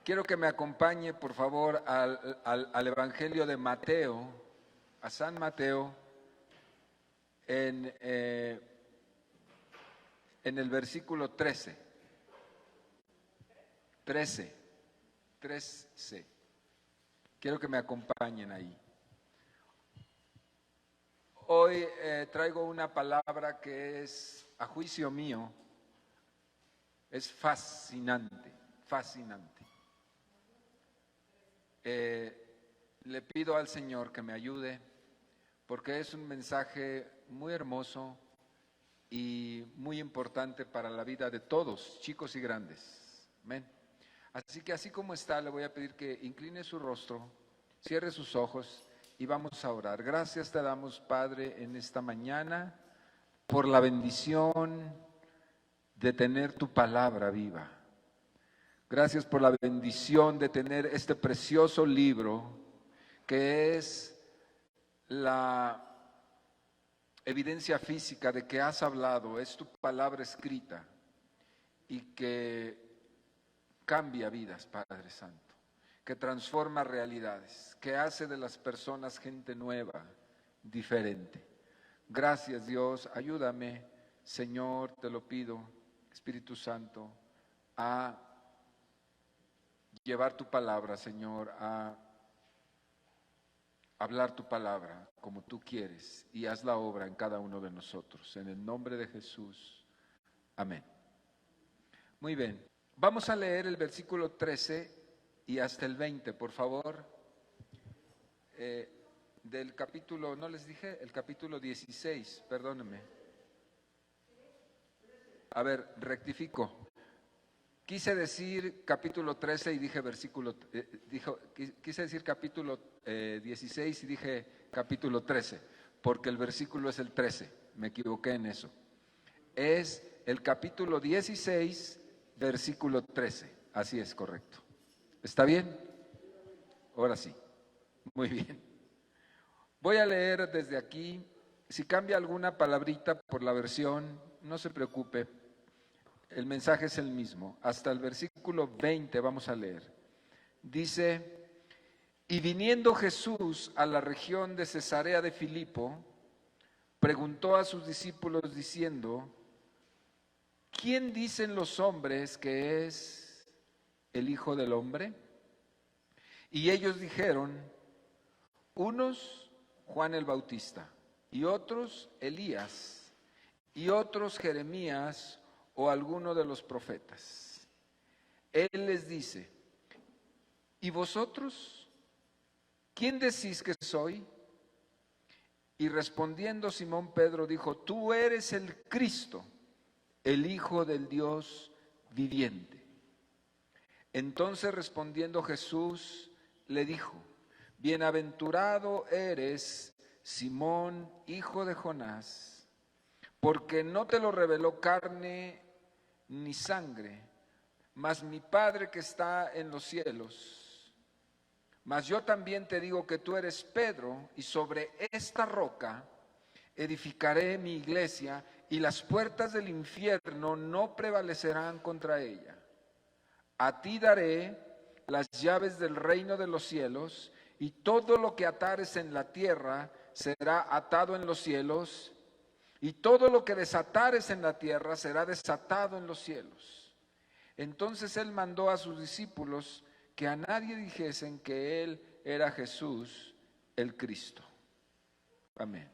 Quiero que me acompañe, por favor, al Evangelio de Mateo, a San Mateo, en el versículo 13. 13. Quiero que me acompañen ahí. Hoy traigo una palabra que es, a juicio mío, es fascinante. Le pido al Señor que me ayude porque es un mensaje muy hermoso y muy importante para la vida de todos, chicos y grandes. Amén. Así que así como está, le voy a pedir que incline su rostro, cierre sus ojos y vamos a orar. Gracias te damos, Padre, en esta mañana por la bendición de tener tu palabra viva. Gracias por la bendición de tener este precioso libro que es la evidencia física de que has hablado, es tu palabra escrita y que cambia vidas, Padre Santo, que transforma realidades, que hace de las personas gente nueva, diferente. Gracias, Dios, ayúdame, Señor, te lo pido, Espíritu Santo, a llevar tu palabra, Señor, a hablar tu palabra como tú quieres y haz la obra en cada uno de nosotros. En el nombre de Jesús. Amén. Muy bien. Vamos a leer el versículo 13 y hasta el 20, por favor. Del capítulo, no les dije, el capítulo 16, perdónenme. A ver, rectifico. Quise decir capítulo 13 y dije versículo, quise decir capítulo 16 y dije capítulo 13, porque el versículo es el 13, me equivoqué en eso. Es el capítulo 16, versículo 13, así es, correcto. ¿Está bien? Ahora sí, muy bien. Voy a leer desde aquí, si cambia alguna palabrita por la versión, no se preocupe. El mensaje es el mismo. Hasta el versículo 20 vamos a leer. Dice, y viniendo Jesús a la región de Cesarea de Filipo, preguntó a sus discípulos diciendo, ¿quién dicen los hombres que es el Hijo del Hombre? Y ellos dijeron, unos Juan el Bautista, y otros Elías, y otros Jeremías, o alguno de los profetas. Él les dice, ¿y vosotros? ¿Quién decís que soy? Y respondiendo Simón Pedro dijo, tú eres el Cristo, el Hijo del Dios viviente. Entonces respondiendo Jesús le dijo, bienaventurado eres, Simón, hijo de Jonás, porque no te lo reveló carne ni sangre, mas mi Padre que está en los cielos. Mas yo también te digo que tú eres Pedro, y sobre esta roca edificaré mi iglesia, y las puertas del infierno no prevalecerán contra ella. A ti daré las llaves del reino de los cielos, y todo lo que atares en la tierra será atado en los cielos, y todo lo que desatares en la tierra será desatado en los cielos. Entonces él mandó a sus discípulos que a nadie dijesen que él era Jesús el Cristo. Amén.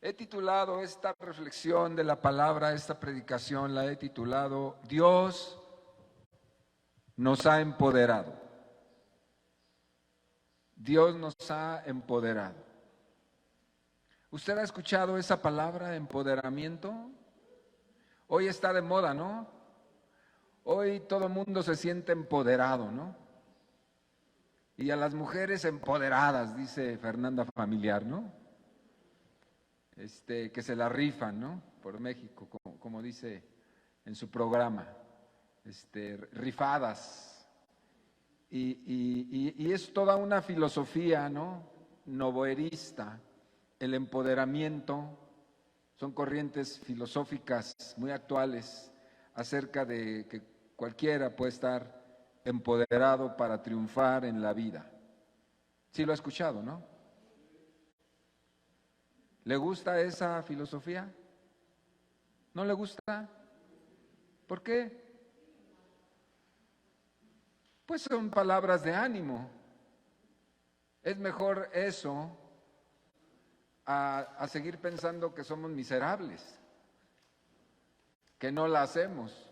He titulado esta reflexión de la palabra, esta predicación, la he titulado Dios nos ha empoderado. Dios nos ha empoderado. ¿Usted ha escuchado esa palabra, empoderamiento? Hoy está de moda, ¿no? Hoy todo el mundo se siente empoderado, ¿no? Y a las mujeres empoderadas, dice Fernanda Familiar, ¿no? Que se la rifan, ¿no? Por México, como dice en su programa, rifadas. Y es toda una filosofía, ¿no? Novoerista. El empoderamiento, son corrientes filosóficas muy actuales acerca de que cualquiera puede estar empoderado para triunfar en la vida. Sí lo ha escuchado, ¿no? ¿Le gusta esa filosofía? ¿No le gusta? ¿Por qué? Pues son palabras de ánimo. Es mejor eso a seguir pensando que somos miserables, que no la hacemos,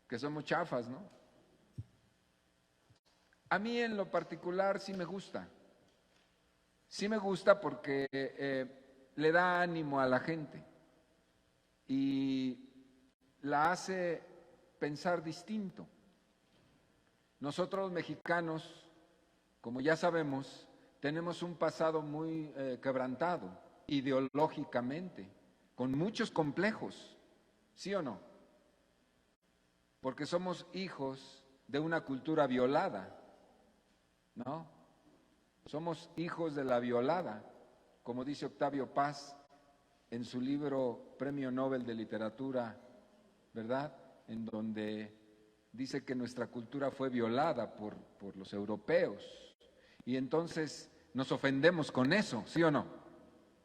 que somos chafas, ¿no? A mí en lo particular sí me gusta. Sí me gusta porque le da ánimo a la gente y la hace pensar distinto. Nosotros los mexicanos, como ya sabemos, tenemos un pasado muy quebrantado ideológicamente, con muchos complejos, ¿sí o no? Porque somos hijos de una cultura violada, ¿no? Somos hijos de la violada, como dice Octavio Paz en su libro Premio Nobel de Literatura, ¿verdad? En donde dice que nuestra cultura fue violada por los europeos. Y entonces nos ofendemos con eso, ¿sí o no?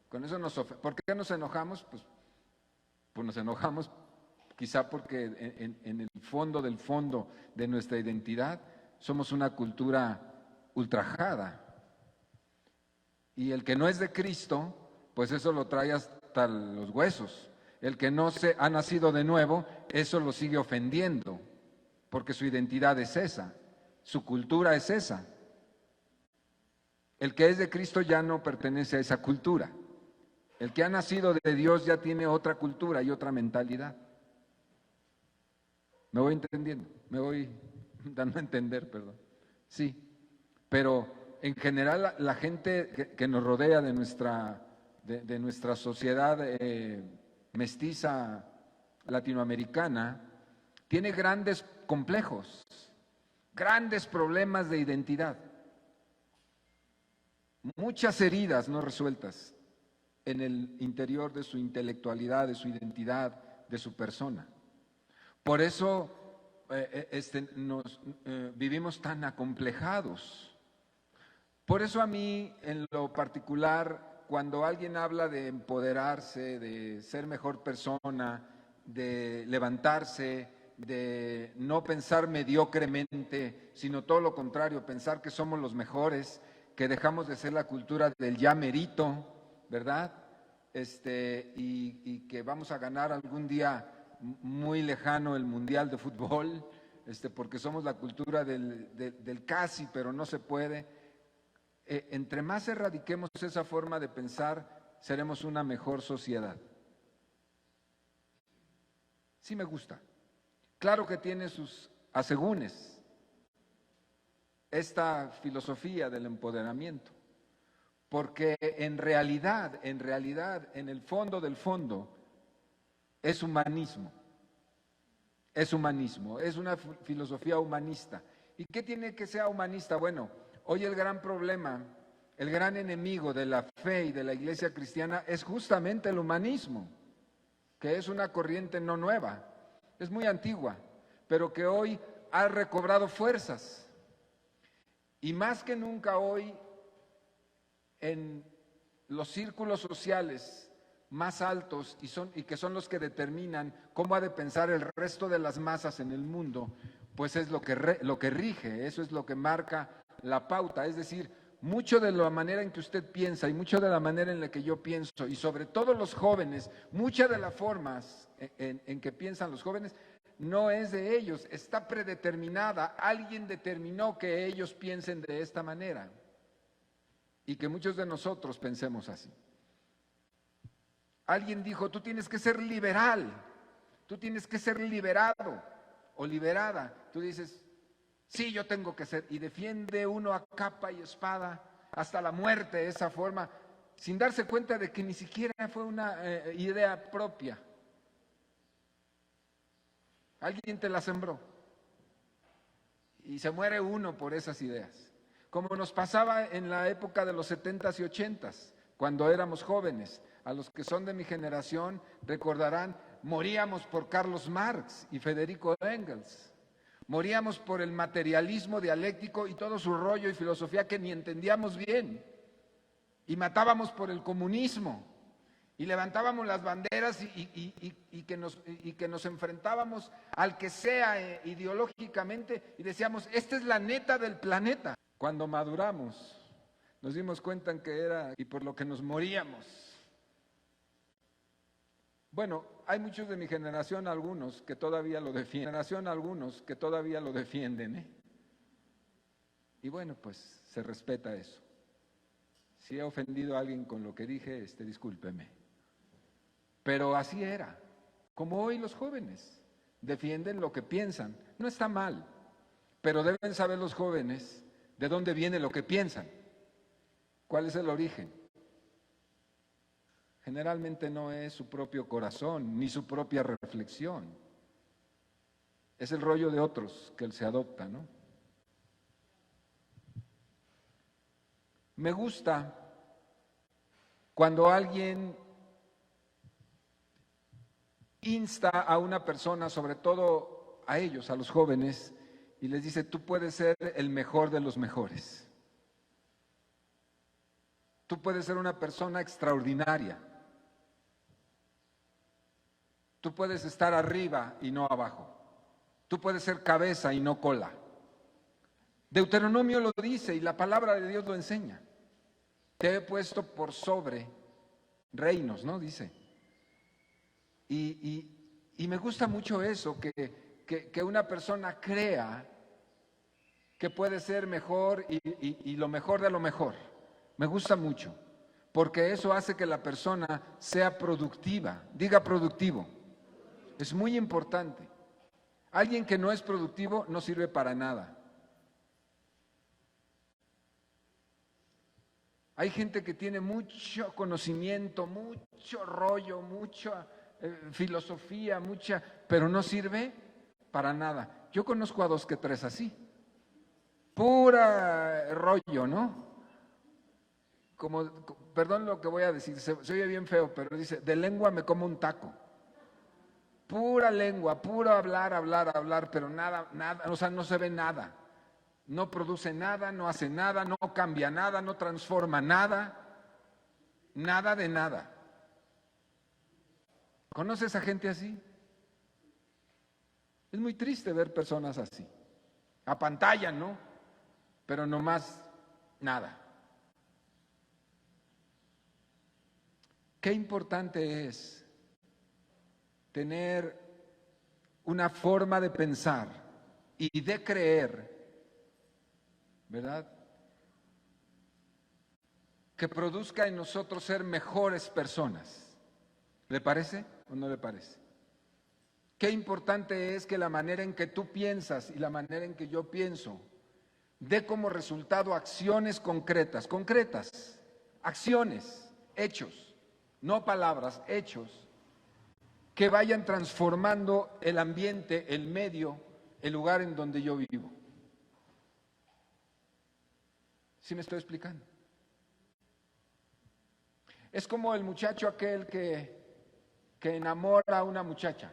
Con eso ¿Por qué nos enojamos? Pues nos enojamos quizá porque en el fondo del fondo de nuestra identidad somos una cultura ultrajada. Y el que no es de Cristo, pues eso lo trae hasta los huesos. El que no se ha nacido de nuevo, eso lo sigue ofendiendo, porque su identidad es esa, su cultura es esa. El que es de Cristo ya no pertenece a esa cultura. El que ha nacido de Dios ya tiene otra cultura y otra mentalidad. ¿Me voy entendiendo? Me voy dando a entender, perdón. Sí, pero en general la gente que nos rodea de nuestra sociedad mestiza latinoamericana tiene grandes complejos, grandes problemas de identidad, muchas heridas no resueltas en el interior de su intelectualidad, de su identidad, de su persona. Por eso vivimos tan acomplejados. Por eso a mí, en lo particular, cuando alguien habla de empoderarse, de ser mejor persona, de levantarse, de no pensar mediocremente, sino todo lo contrario, pensar que somos los mejores, que dejamos de ser la cultura del ya merito, ¿verdad? Y que vamos a ganar algún día muy lejano el Mundial de Fútbol, porque somos la cultura del casi, pero no se puede. Entre más erradiquemos esa forma de pensar, seremos una mejor sociedad. Sí me gusta. Claro que tiene sus asegúnes esta filosofía del empoderamiento, porque en realidad, en el fondo del fondo, es humanismo. Es humanismo, es una filosofía humanista. ¿Y qué tiene que ser humanista? Bueno, hoy el gran problema, el gran enemigo de la fe y de la iglesia cristiana es justamente el humanismo, que es una corriente no nueva, es muy antigua, pero que hoy ha recobrado fuerzas. Y más que nunca hoy, en los círculos sociales más altos y que son los que determinan cómo ha de pensar el resto de las masas en el mundo, pues es lo que rige, eso es lo que marca la pauta. Es decir, mucho de la manera en que usted piensa y mucho de la manera en la que yo pienso, y sobre todo los jóvenes, muchas de las formas en que piensan los jóvenes, no es de ellos, está predeterminada. Alguien determinó que ellos piensen de esta manera y que muchos de nosotros pensemos así. Alguien dijo, tú tienes que ser liberal, tú tienes que ser liberado o liberada. Tú dices, sí, yo tengo que ser. Y defiende uno a capa y espada hasta la muerte de esa forma, sin darse cuenta de que ni siquiera fue una idea propia. Alguien te la sembró y se muere uno por esas ideas. Como nos pasaba en la época de los 70s y 80s, cuando éramos jóvenes. A los que son de mi generación recordarán moríamos por Carlos Marx y Federico Engels. Moríamos por el materialismo dialéctico y todo su rollo y filosofía que ni entendíamos bien. Y matábamos por el comunismo. Y levantábamos las banderas y que nos enfrentábamos al que sea ideológicamente y decíamos, esta es la neta del planeta. Cuando maduramos, nos dimos cuenta en que era y por lo que nos moríamos. Bueno, hay muchos de mi generación, algunos que todavía lo defienden, ¿eh? Y bueno, pues se respeta eso. Si he ofendido a alguien con lo que dije, discúlpeme. Pero así era, como hoy los jóvenes defienden lo que piensan. No está mal, pero deben saber los jóvenes de dónde viene lo que piensan, cuál es el origen. Generalmente no es su propio corazón, ni su propia reflexión. Es el rollo de otros que él se adopta, ¿no? Me gusta cuando alguien insta a una persona, sobre todo a ellos, a los jóvenes, y les dice, tú puedes ser el mejor de los mejores. Tú puedes ser una persona extraordinaria. Tú puedes estar arriba y no abajo. Tú puedes ser cabeza y no cola. Deuteronomio lo dice y la palabra de Dios lo enseña. Te he puesto por sobre reinos, ¿no? Dice. Y me gusta mucho eso, que una persona crea que puede ser mejor y lo mejor de lo mejor. Me gusta mucho, porque eso hace que la persona sea productiva. Diga productivo. Es muy importante. Alguien que no es productivo no sirve para nada. Hay gente que tiene mucho conocimiento, mucho rollo, mucha filosofía, pero no sirve para nada. Yo conozco a 2 que 3 así. Pura rollo, ¿no? Perdón lo que voy a decir, se oye bien feo, pero dice, de lengua me como un taco. Pura lengua, puro hablar, pero nada, o sea, no se ve nada. No produce nada, no hace nada, no cambia nada, no transforma nada, nada de nada. ¿Conoces a gente así? Es muy triste ver personas así. Apantallan, ¿no? Pero nomás nada. Qué importante es tener una forma de pensar y de creer, ¿verdad? Que produzca en nosotros ser mejores personas. ¿Le parece o no le parece? Qué importante es que la manera en que tú piensas y la manera en que yo pienso dé como resultado acciones concretas, acciones, hechos, no palabras, hechos, que vayan transformando el ambiente, el medio, el lugar en donde yo vivo. ¿Sí me estoy explicando? Es como el muchacho aquel que enamora a una muchacha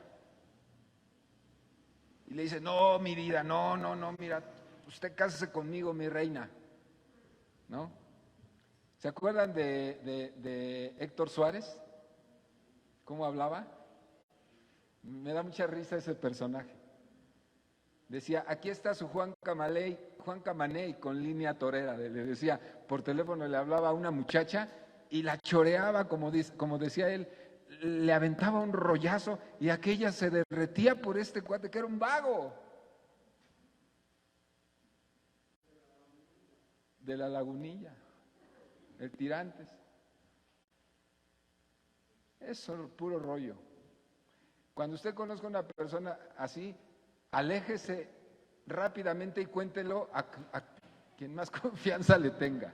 y le dice, no, mi vida, no, mira, usted cásese conmigo, mi reina, ¿no? ¿Se acuerdan de Héctor Suárez? ¿Cómo hablaba? Me da mucha risa ese personaje. Decía, aquí está su Juan Camaney con línea torera. Le decía, por teléfono le hablaba a una muchacha y la choreaba, como decía él, le aventaba un rollazo y aquella se derretía por este cuate que era un vago. De la Lagunilla, el Tirantes. Eso es puro rollo. Cuando usted conozca a una persona así, aléjese rápidamente y cuéntelo a quien más confianza le tenga.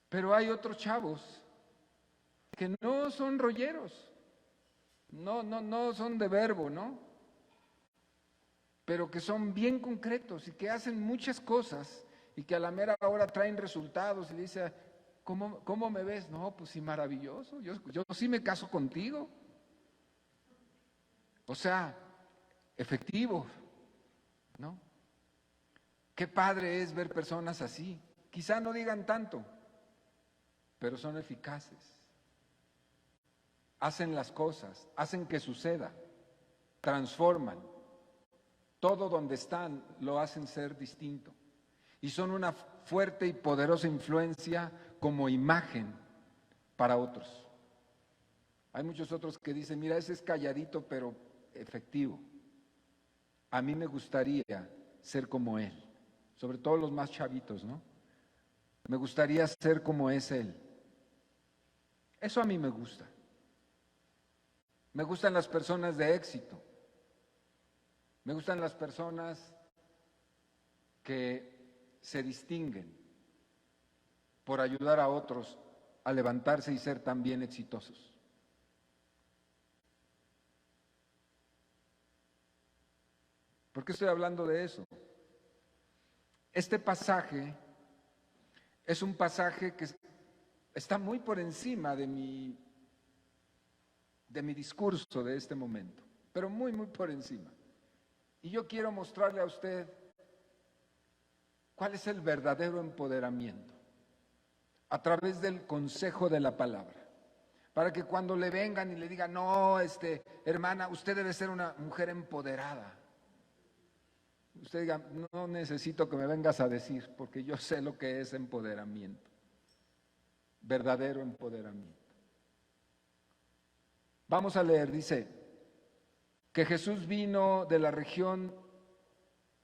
Pero hay otros chavos que no son rolleros, no son de verbo, ¿no? Pero que son bien concretos y que hacen muchas cosas y que a la mera hora traen resultados y dice, ¿cómo me ves? No, pues sí, maravilloso, yo sí me caso contigo. O sea, efectivo, ¿no? Qué padre es ver personas así. Quizá no digan tanto, pero son eficaces. Hacen las cosas, hacen que suceda, transforman. Todo donde están lo hacen ser distinto. Y son una fuerte y poderosa influencia como imagen para otros. Hay muchos otros que dicen, mira, ese es calladito pero efectivo. A mí me gustaría ser como él, sobre todo los más chavitos, ¿no? Me gustaría ser como es él. Eso a mí me gusta. Me gustan las personas de éxito. Me gustan las personas que se distinguen por ayudar a otros a levantarse y ser también exitosos. ¿Por qué estoy hablando de eso? Este pasaje es un pasaje que está muy por encima de mi discurso de este momento, pero muy, muy por encima. Y yo quiero mostrarle a usted cuál es el verdadero empoderamiento a través del consejo de la palabra. Para que cuando le vengan y le digan, no, hermana, usted debe ser una mujer empoderada. Usted diga, no necesito que me vengas a decir, porque yo sé lo que es empoderamiento. Verdadero empoderamiento. Vamos a leer, dice, que Jesús vino de la región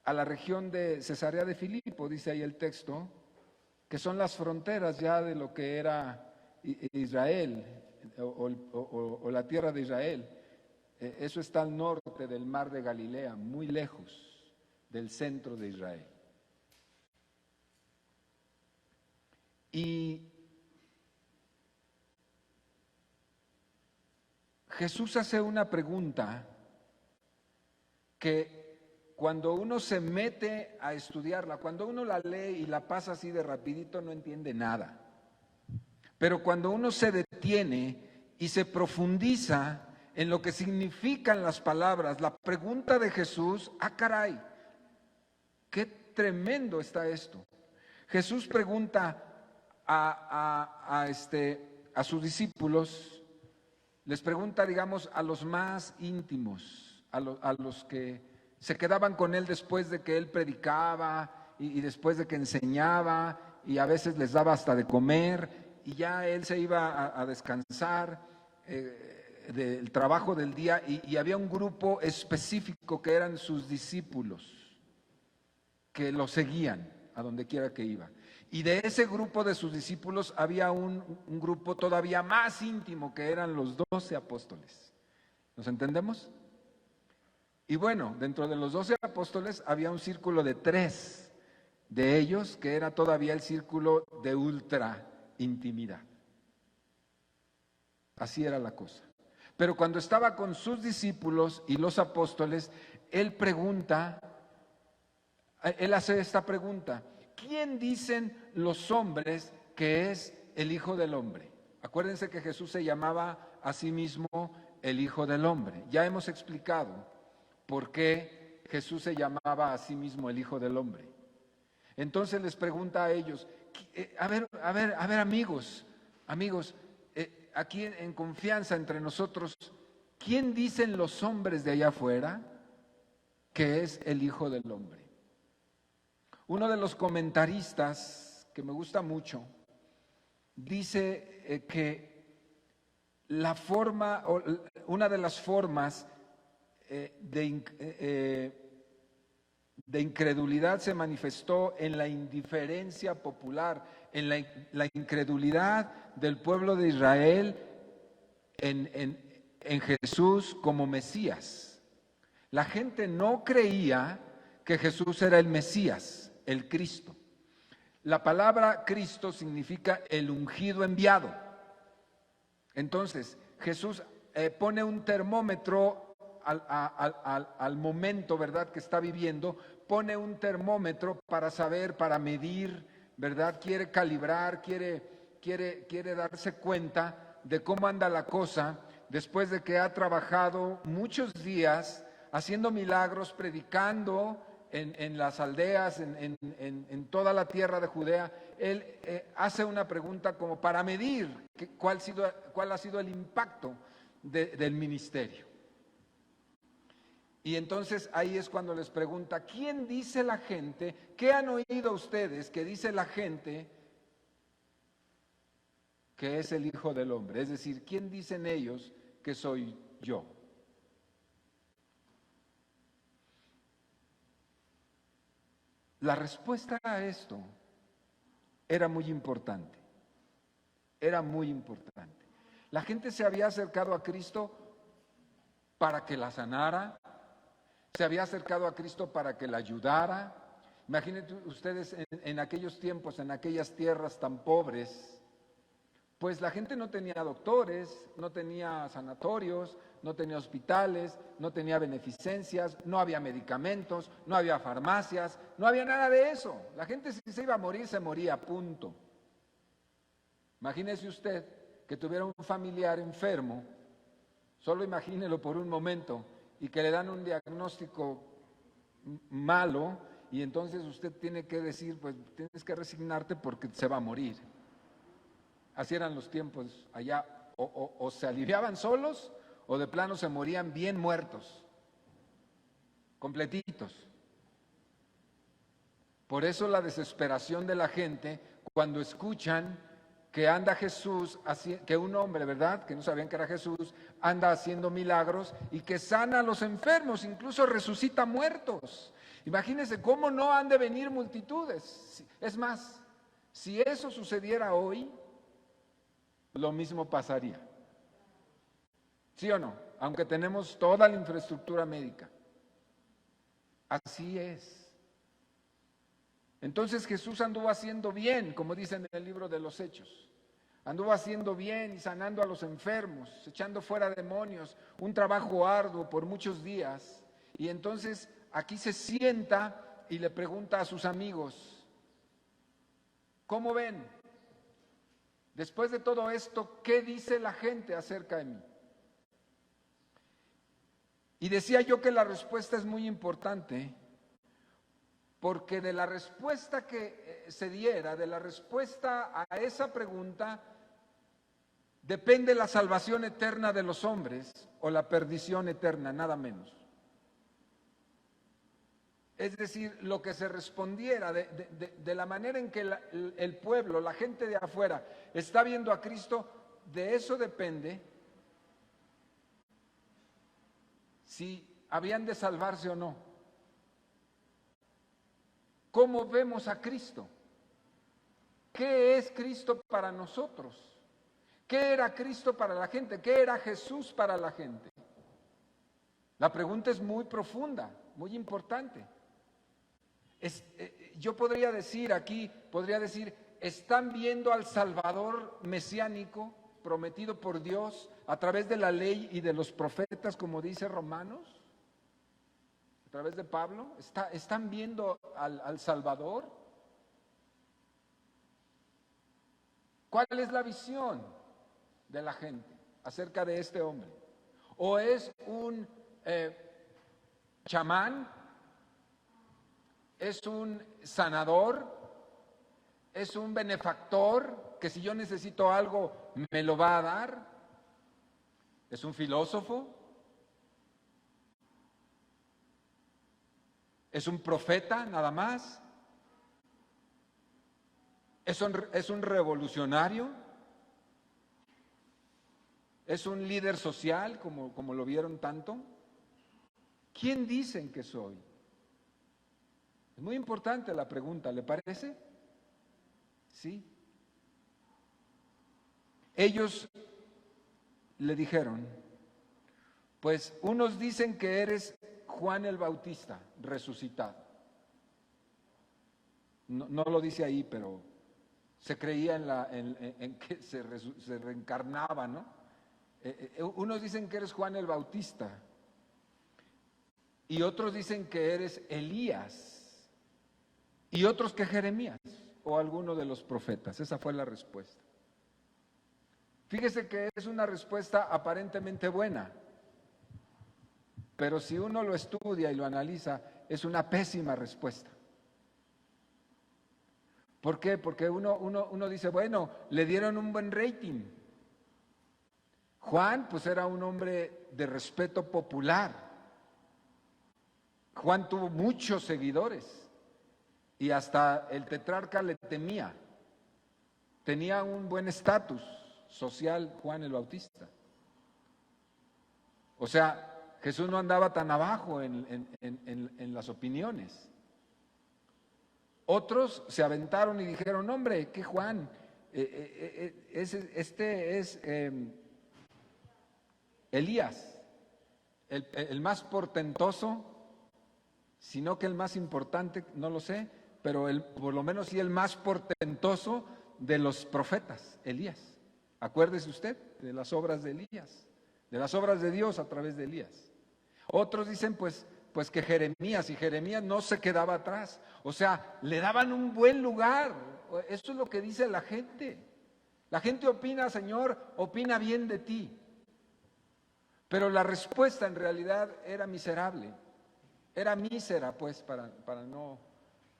a la región de Cesarea de Filipo, dice ahí el texto, que son las fronteras ya de lo que era Israel o la tierra de Israel. Eso está al norte del mar de Galilea, muy lejos del centro de Israel. Y Jesús hace una pregunta que cuando uno se mete a estudiarla, cuando uno la lee y la pasa así de rapidito, no entiende nada. Pero cuando uno se detiene y se profundiza en lo que significan las palabras, la pregunta de Jesús, caray, qué tremendo está esto. Jesús pregunta a sus discípulos, les pregunta, digamos, a los más íntimos, a los que se quedaban con él después de que él predicaba y después de que enseñaba, y a veces les daba hasta de comer, y ya él se iba a descansar del trabajo del día, y había un grupo específico que eran sus discípulos, que lo seguían a donde quiera que iba. Y de ese grupo de sus discípulos había un grupo todavía más íntimo, que eran los 12 apóstoles. ¿Nos entendemos? Y bueno, dentro de los 12 apóstoles había un círculo de 3 de ellos, que era todavía el círculo de ultra intimidad. Así era la cosa. Pero cuando estaba con sus discípulos y los apóstoles, él hace esta pregunta: ¿quién dicen los hombres que es el Hijo del Hombre? Acuérdense que Jesús se llamaba a sí mismo el Hijo del Hombre. Ya hemos explicado por qué Jesús se llamaba a sí mismo el Hijo del Hombre. Entonces les pregunta a ellos, a ver amigos, aquí en confianza entre nosotros, ¿quién dicen los hombres de allá afuera que es el Hijo del Hombre? Uno de los comentaristas, que me gusta mucho, dice que una de las formas de incredulidad se manifestó en la indiferencia popular, en la incredulidad del pueblo de Israel en Jesús como Mesías. La gente no creía que Jesús era el Mesías, el Cristo. La palabra Cristo significa el ungido enviado. Entonces, Jesús pone un termómetro al momento, ¿verdad?, que está viviendo, pone un termómetro para saber, para medir, ¿verdad? Quiere calibrar, quiere quiere darse cuenta de cómo anda la cosa después de que ha trabajado muchos días haciendo milagros, predicando en las aldeas, en toda la tierra de Judea. Él hace una pregunta como para medir cuál ha sido el impacto del ministerio. Y entonces ahí es cuando les pregunta, ¿quién dice la gente? ¿Qué han oído ustedes que dice la gente que es el Hijo del Hombre? Es decir, ¿quién dicen ellos que soy yo? La respuesta a esto era muy importante. Era muy importante. La gente se había acercado a Cristo para que la sanara, se había acercado a Cristo para que la ayudara. Imagínense ustedes en aquellos tiempos, en aquellas tierras tan pobres, pues la gente no tenía doctores, no tenía sanatorios, no tenía hospitales, no tenía beneficencias, no había medicamentos, no había farmacias, no había nada de eso. La gente si se iba a morir, se moría, punto. Imagínese usted que tuviera un familiar enfermo, solo imagínelo por un momento, y que le dan un diagnóstico malo, y entonces usted tiene que decir, pues tienes que resignarte porque se va a morir. Así eran los tiempos allá, o se aliviaban solos, o de plano se morían bien muertos, completitos. Por eso la desesperación de la gente cuando escuchan que anda Jesús, que un hombre, ¿verdad?, que no sabían que era Jesús, anda haciendo milagros y que sana a los enfermos, incluso resucita muertos. Imagínense cómo no han de venir multitudes. Es más, si eso sucediera hoy, lo mismo pasaría. ¿Sí o no? Aunque tenemos toda la infraestructura médica. Así es. Entonces Jesús anduvo haciendo bien, como dice en el libro de los Hechos. Anduvo haciendo bien y sanando a los enfermos, echando fuera demonios, un trabajo arduo por muchos días. Y entonces aquí se sienta y le pregunta a sus amigos, ¿cómo ven? Después de todo esto, ¿qué dice la gente acerca de mí? Y decía yo que la respuesta es muy importante, porque de la respuesta que se diera, de la respuesta a esa pregunta, depende la salvación eterna de los hombres o la perdición eterna, nada menos. Es decir, lo que se respondiera de la manera en que el pueblo, la gente de afuera, está viendo a Cristo, de eso depende si habían de salvarse o no. ¿Cómo vemos a Cristo? ¿Qué es Cristo para nosotros? ¿Qué era Cristo para la gente? ¿Qué era Jesús para la gente? La pregunta es muy profunda, muy importante. Yo podría decir, ¿están viendo al Salvador mesiánico prometido por Dios a través de la ley y de los profetas, como dice Romanos? A través de Pablo, ¿están viendo al Salvador? ¿Cuál es la visión de la gente acerca de este hombre? ¿O es un chamán? ¿Es un sanador? ¿Es un benefactor que si yo necesito algo me lo va a dar? ¿Es un filósofo? ¿Es un profeta nada más? ¿Es un revolucionario? ¿Es un líder social como lo vieron tanto? ¿Quién dicen que soy? Es muy importante la pregunta, ¿le parece? Sí. Ellos le dijeron, pues unos dicen que eres Juan el Bautista resucitado. No lo dice ahí, pero se creía en que se reencarnaba, ¿no? Unos dicen que eres Juan el Bautista y otros dicen que eres Elías. Y otros que Jeremías o alguno de los profetas. Esa fue la respuesta. Fíjese que es una respuesta aparentemente buena, pero si uno lo estudia y lo analiza, es una pésima respuesta. ¿Por qué? Porque uno dice, bueno, le dieron un buen rating. Juan, pues era un hombre de respeto popular. Juan tuvo muchos seguidores y hasta el tetrarca le temía. Tenía un buen estatus social Juan el Bautista. O sea, Jesús no andaba tan abajo en las opiniones. Otros se aventaron y dijeron, hombre, que Juan, este es Elías, el más portentoso, sino que el más importante, no lo sé, pero por lo menos sí el más portentoso de los profetas, Elías. Acuérdese usted de las obras de Elías, de las obras de Dios a través de Elías. Otros dicen pues que Jeremías, y Jeremías no se quedaba atrás, o sea, le daban un buen lugar. Eso es lo que dice la gente. La gente opina, Señor, opina bien de ti. Pero la respuesta en realidad era miserable, era mísera, pues, para no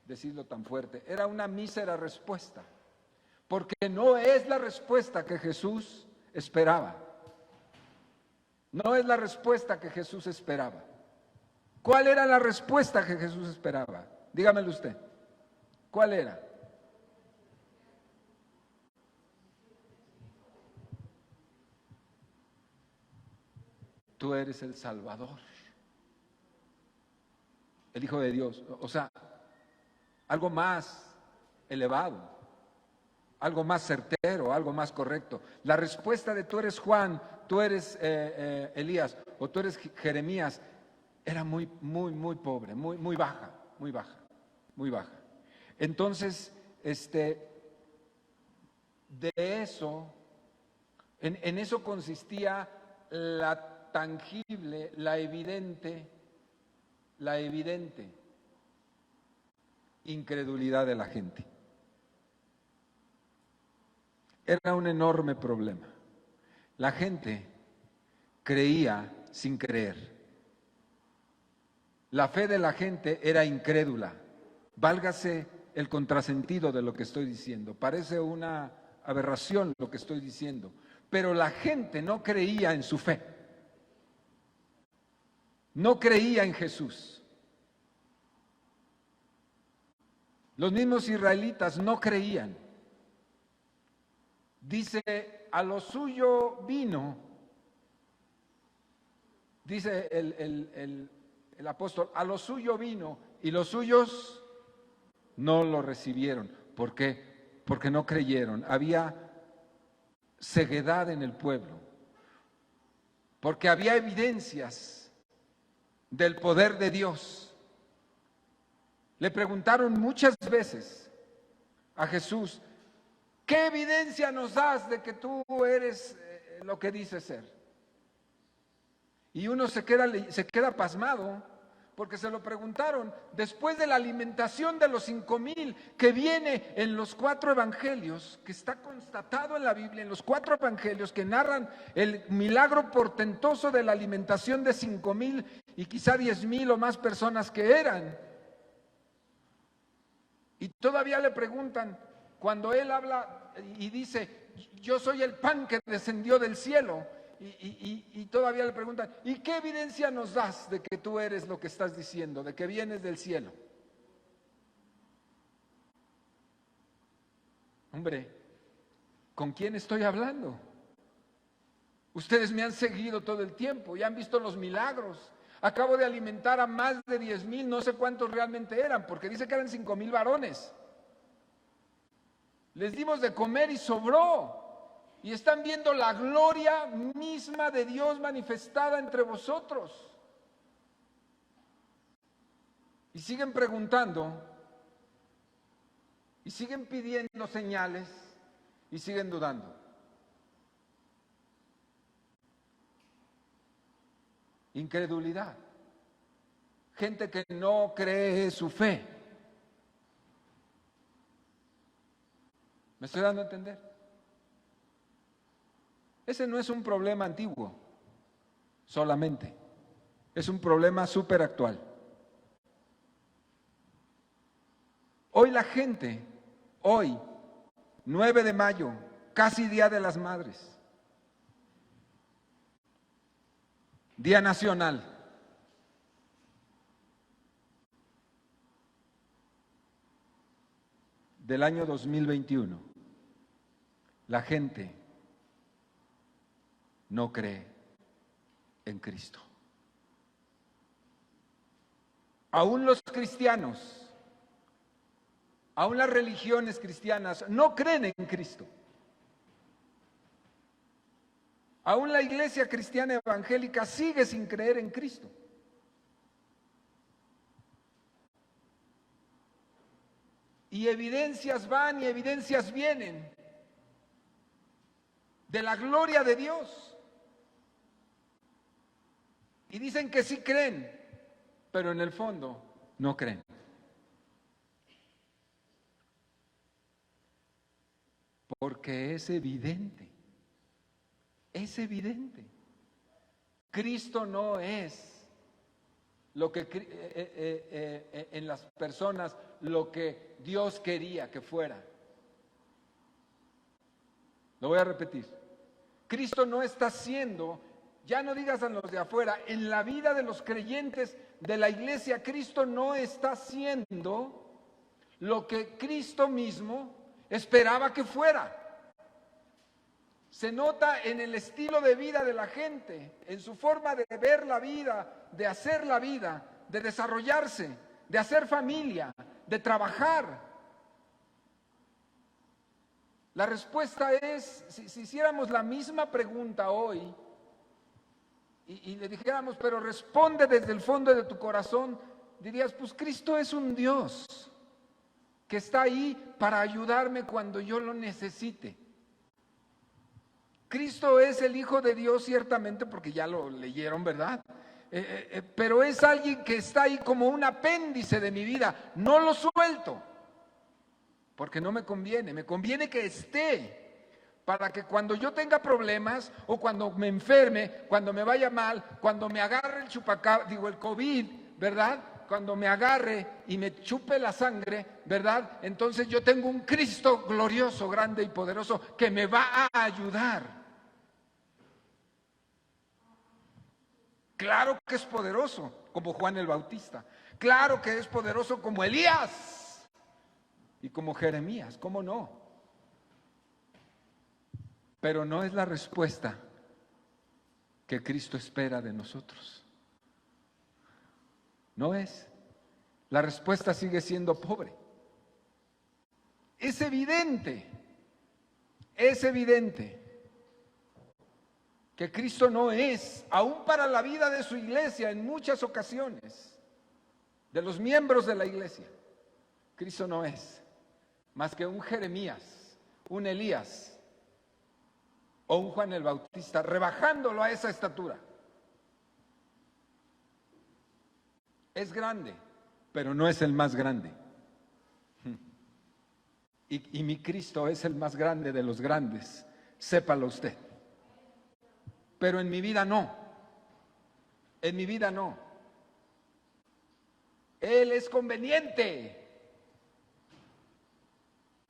decirlo tan fuerte, era una mísera respuesta, porque no es la respuesta que Jesús esperaba, no es la respuesta que Jesús esperaba. ¿Cuál era la respuesta que Jesús esperaba? Dígamelo usted, ¿cuál era? Tú eres el Salvador, el Hijo de Dios. O sea, algo más elevado, algo más certero, algo más correcto. La respuesta de tú eres Juan, tú eres Elías o tú eres Jeremías era muy pobre, muy baja, muy baja, muy baja. Entonces, de eso, en eso consistía la tangible, la evidente incredulidad de la gente. Era un enorme problema. La gente creía sin creer. La fe de la gente era incrédula. Válgase el contrasentido de lo que estoy diciendo. Parece una aberración lo que estoy diciendo, pero la gente no creía en su fe. No creía en Jesús. Los mismos israelitas no creían. Dice, a lo suyo vino, dice el apóstol, a lo suyo vino y los suyos no lo recibieron. ¿Por qué? Porque no creyeron. Había ceguedad en el pueblo, porque había evidencias del poder de Dios. Le preguntaron muchas veces a Jesús, ¿qué evidencia nos das de que tú eres lo que dices ser? Y uno se queda pasmado porque se lo preguntaron después de la alimentación de los 5,000 que viene en los 4 evangelios, que está constatado en la Biblia, en los 4 evangelios que narran el milagro portentoso de la alimentación de 5,000 y quizá 10,000 o más personas que eran. Y todavía le preguntan, cuando él habla y dice, yo soy el pan que descendió del cielo, y todavía le preguntan, ¿y qué evidencia nos das de que tú eres lo que estás diciendo, de que vienes del cielo? Hombre, ¿con quién estoy hablando? Ustedes me han seguido todo el tiempo y han visto los milagros. Acabo de alimentar a más de 10,000, no sé cuántos realmente eran, porque dice que eran 5,000 varones. Les dimos de comer y sobró. Y están viendo la gloria misma de Dios manifestada entre vosotros. Y siguen preguntando, y siguen pidiendo señales, y siguen dudando. Incredulidad. Gente que no cree su fe. ¿Me estoy dando a entender? Ese no es un problema antiguo solamente, es un problema súper actual. Hoy la gente, hoy, 9 de mayo, casi Día de las Madres, Día Nacional, del año 2021, la gente no cree en Cristo. Aún los cristianos, aún las religiones cristianas no creen en Cristo. Aún la iglesia cristiana evangélica sigue sin creer en Cristo. Y evidencias van y evidencias vienen de la gloria de Dios. Y dicen que sí creen, pero en el fondo no creen. Porque es evidente, Cristo no es lo que en las personas lo que Dios quería que fuera. Lo voy a repetir. Cristo no está haciendo, ya no digas a los de afuera, en la vida de los creyentes de la iglesia, Cristo no está haciendo lo que Cristo mismo esperaba que fuera. Se nota en el estilo de vida de la gente, en su forma de ver la vida, de hacer la vida, de desarrollarse, de hacer familia, de trabajar. La respuesta es, si hiciéramos la misma pregunta hoy y le dijéramos, pero responde desde el fondo de tu corazón, dirías, pues Cristo es un Dios que está ahí para ayudarme cuando yo lo necesite. Cristo es el Hijo de Dios ciertamente, porque ya lo leyeron, ¿verdad? Pero es alguien que está ahí como un apéndice de mi vida. No lo suelto, porque no me conviene que esté, para que cuando yo tenga problemas, o cuando me enferme, cuando me vaya mal, cuando me agarre el COVID, ¿verdad? Cuando me agarre y me chupe la sangre, ¿verdad? Entonces yo tengo un Cristo glorioso, grande y poderoso que me va a ayudar. Claro que es poderoso, como Juan el Bautista. Claro que es poderoso como Elías y como Jeremías, ¿cómo no? Pero no es la respuesta que Cristo espera de nosotros. No es. La respuesta sigue siendo pobre. Es evidente que Cristo no es, aún para la vida de su iglesia en muchas ocasiones, de los miembros de la iglesia, Cristo no es más que un Jeremías, un Elías o un Juan el Bautista, rebajándolo a esa estatura. Es grande, pero no es el más grande. Y mi Cristo es el más grande de los grandes, sépalo usted. Pero en mi vida no. En mi vida no. Él es conveniente.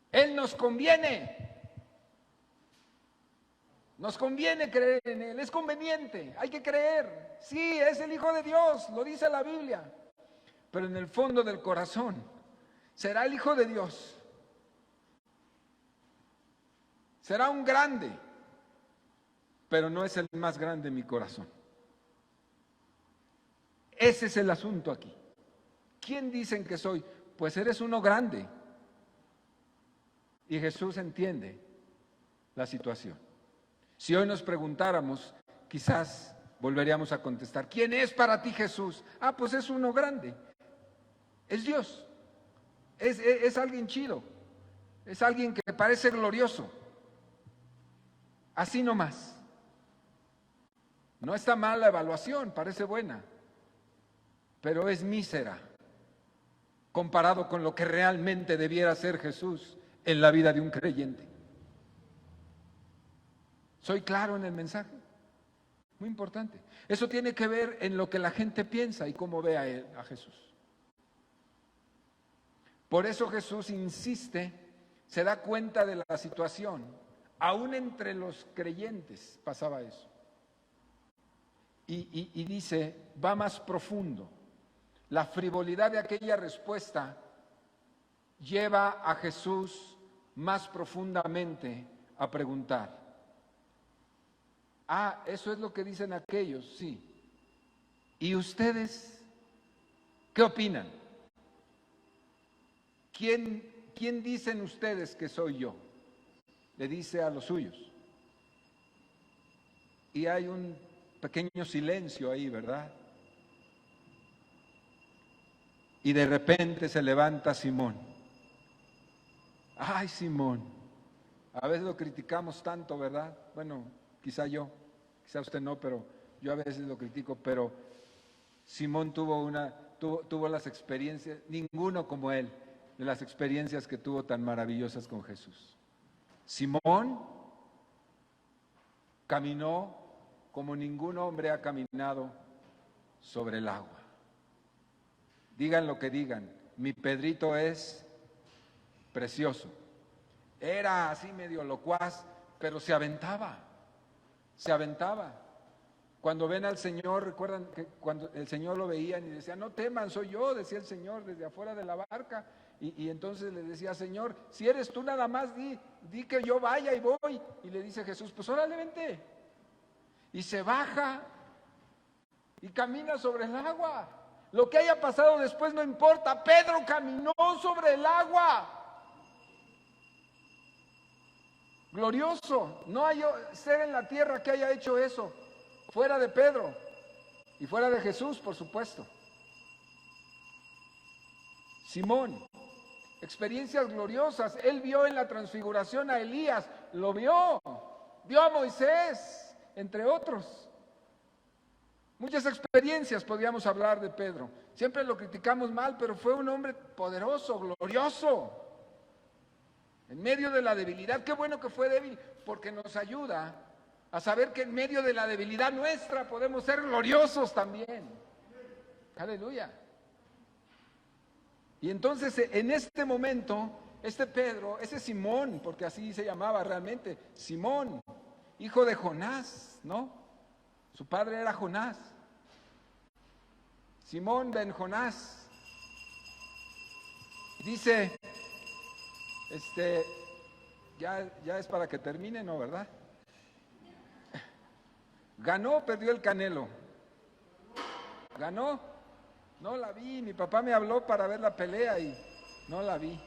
Él nos conviene. Nos conviene creer en Él. Es conveniente. Hay que creer. Sí, es el Hijo de Dios. Lo dice la Biblia. Pero en el fondo del corazón, será el Hijo de Dios. Será un grande. Pero no es el más grande en mi corazón. Ese es el asunto aquí. ¿Quién dicen que soy? Pues eres uno grande. Y Jesús entiende la situación. Si hoy nos preguntáramos, quizás volveríamos a contestar, ¿quién es para ti Jesús? Ah, pues es uno grande. Es Dios. Es alguien chido. Es alguien que parece glorioso. Así nomás. No está mal la evaluación, parece buena, pero es mísera comparado con lo que realmente debiera ser Jesús en la vida de un creyente. ¿Soy claro en el mensaje? Muy importante. Eso tiene que ver en lo que la gente piensa y cómo ve a Jesús. Por eso Jesús insiste, se da cuenta de la situación. Aún entre los creyentes pasaba eso. Y dice, va más profundo. La frivolidad de aquella respuesta lleva a Jesús más profundamente a preguntar. Ah, eso es lo que dicen aquellos, sí. ¿Y ustedes qué opinan? ¿Quién dicen ustedes que soy yo? Le dice a los suyos. Y hay un pequeño silencio ahí, ¿verdad? Y de repente se levanta Simón. Ay, Simón. A veces lo criticamos tanto, ¿verdad? Bueno, quizá quizá usted no, pero yo a veces lo critico, pero Simón tuvo las experiencias, ninguno como él, de las experiencias que tuvo tan maravillosas con Jesús. Simón caminó como ningún hombre ha caminado sobre el agua. Digan lo que digan, mi Pedrito es precioso. Era así medio locuaz, pero se aventaba. Cuando ven al Señor, recuerdan que cuando el Señor lo veían y decía, no teman, soy yo, decía el Señor desde afuera de la barca. Y entonces le decía, Señor, si eres tú nada más, di que yo vaya y voy. Y le dice Jesús, pues órale, vente. Y se baja y camina sobre el agua. Lo que haya pasado después no importa, Pedro caminó sobre el agua. Glorioso, no hay ser en la tierra que haya hecho eso, fuera de Pedro y fuera de Jesús, por supuesto. Simón, experiencias gloriosas, él vio en la transfiguración a Elías, lo vio a Moisés, entre otros. Muchas experiencias podríamos hablar de Pedro, siempre lo criticamos mal, pero fue un hombre poderoso, glorioso. En medio de la debilidad, qué bueno que fue débil, porque nos ayuda a saber que en medio de la debilidad nuestra podemos ser gloriosos también. Aleluya. Y entonces en este momento, Pedro, ese Simón, porque así se llamaba realmente, Simón, hijo de Jonás, ¿no? Su padre era Jonás. Simón ben Jonás. Dice... ya es para que termine, ¿no, verdad? ¿Ganó o perdió el Canelo? ¿Ganó? No la vi, mi papá me habló para ver la pelea y no la vi.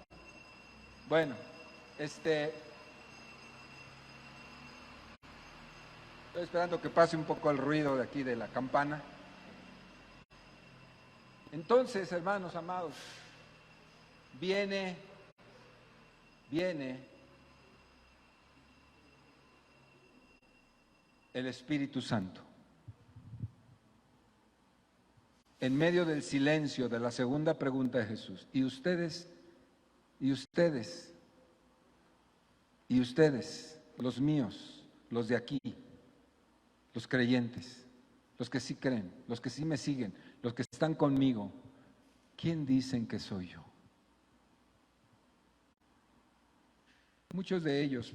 Bueno, estoy esperando que pase un poco el ruido de aquí de la campana. Entonces, hermanos amados, viene el Espíritu Santo. En medio del silencio de la segunda pregunta de Jesús, y ustedes, los míos, los de aquí, los creyentes, los que sí creen, los que sí me siguen, los que están conmigo, ¿quién dicen que soy yo? Muchos de ellos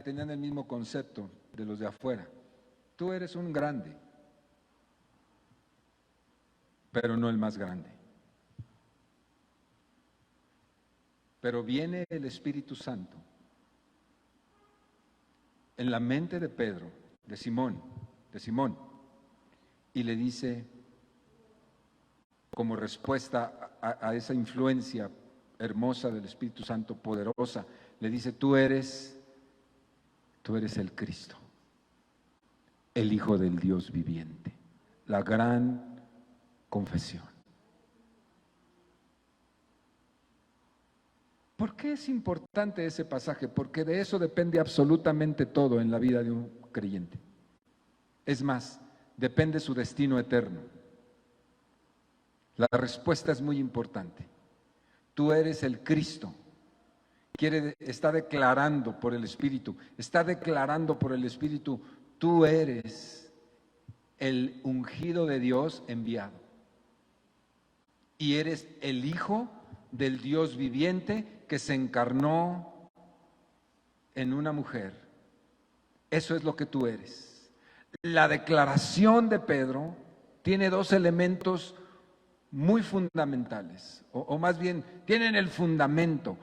tenían el mismo concepto de los de afuera. Tú eres un grande, pero no el más grande. Pero viene el Espíritu Santo en la mente de Pedro, de Simón, y le dice, como respuesta a esa influencia hermosa del Espíritu Santo, poderosa, le dice, tú eres el Cristo, el Hijo del Dios viviente, la gran confesión. ¿Por qué es importante ese pasaje? Porque de eso depende absolutamente todo en la vida de un creyente. Es más, depende su destino eterno. La respuesta es muy importante. Tú eres el Cristo. está declarando por el Espíritu, tú eres el ungido de Dios enviado. Y eres el Hijo del Dios viviente que se encarnó en una mujer. Eso es lo que tú eres. La declaración de Pedro tiene dos elementos muy fundamentales, o más bien tienen el fundamento.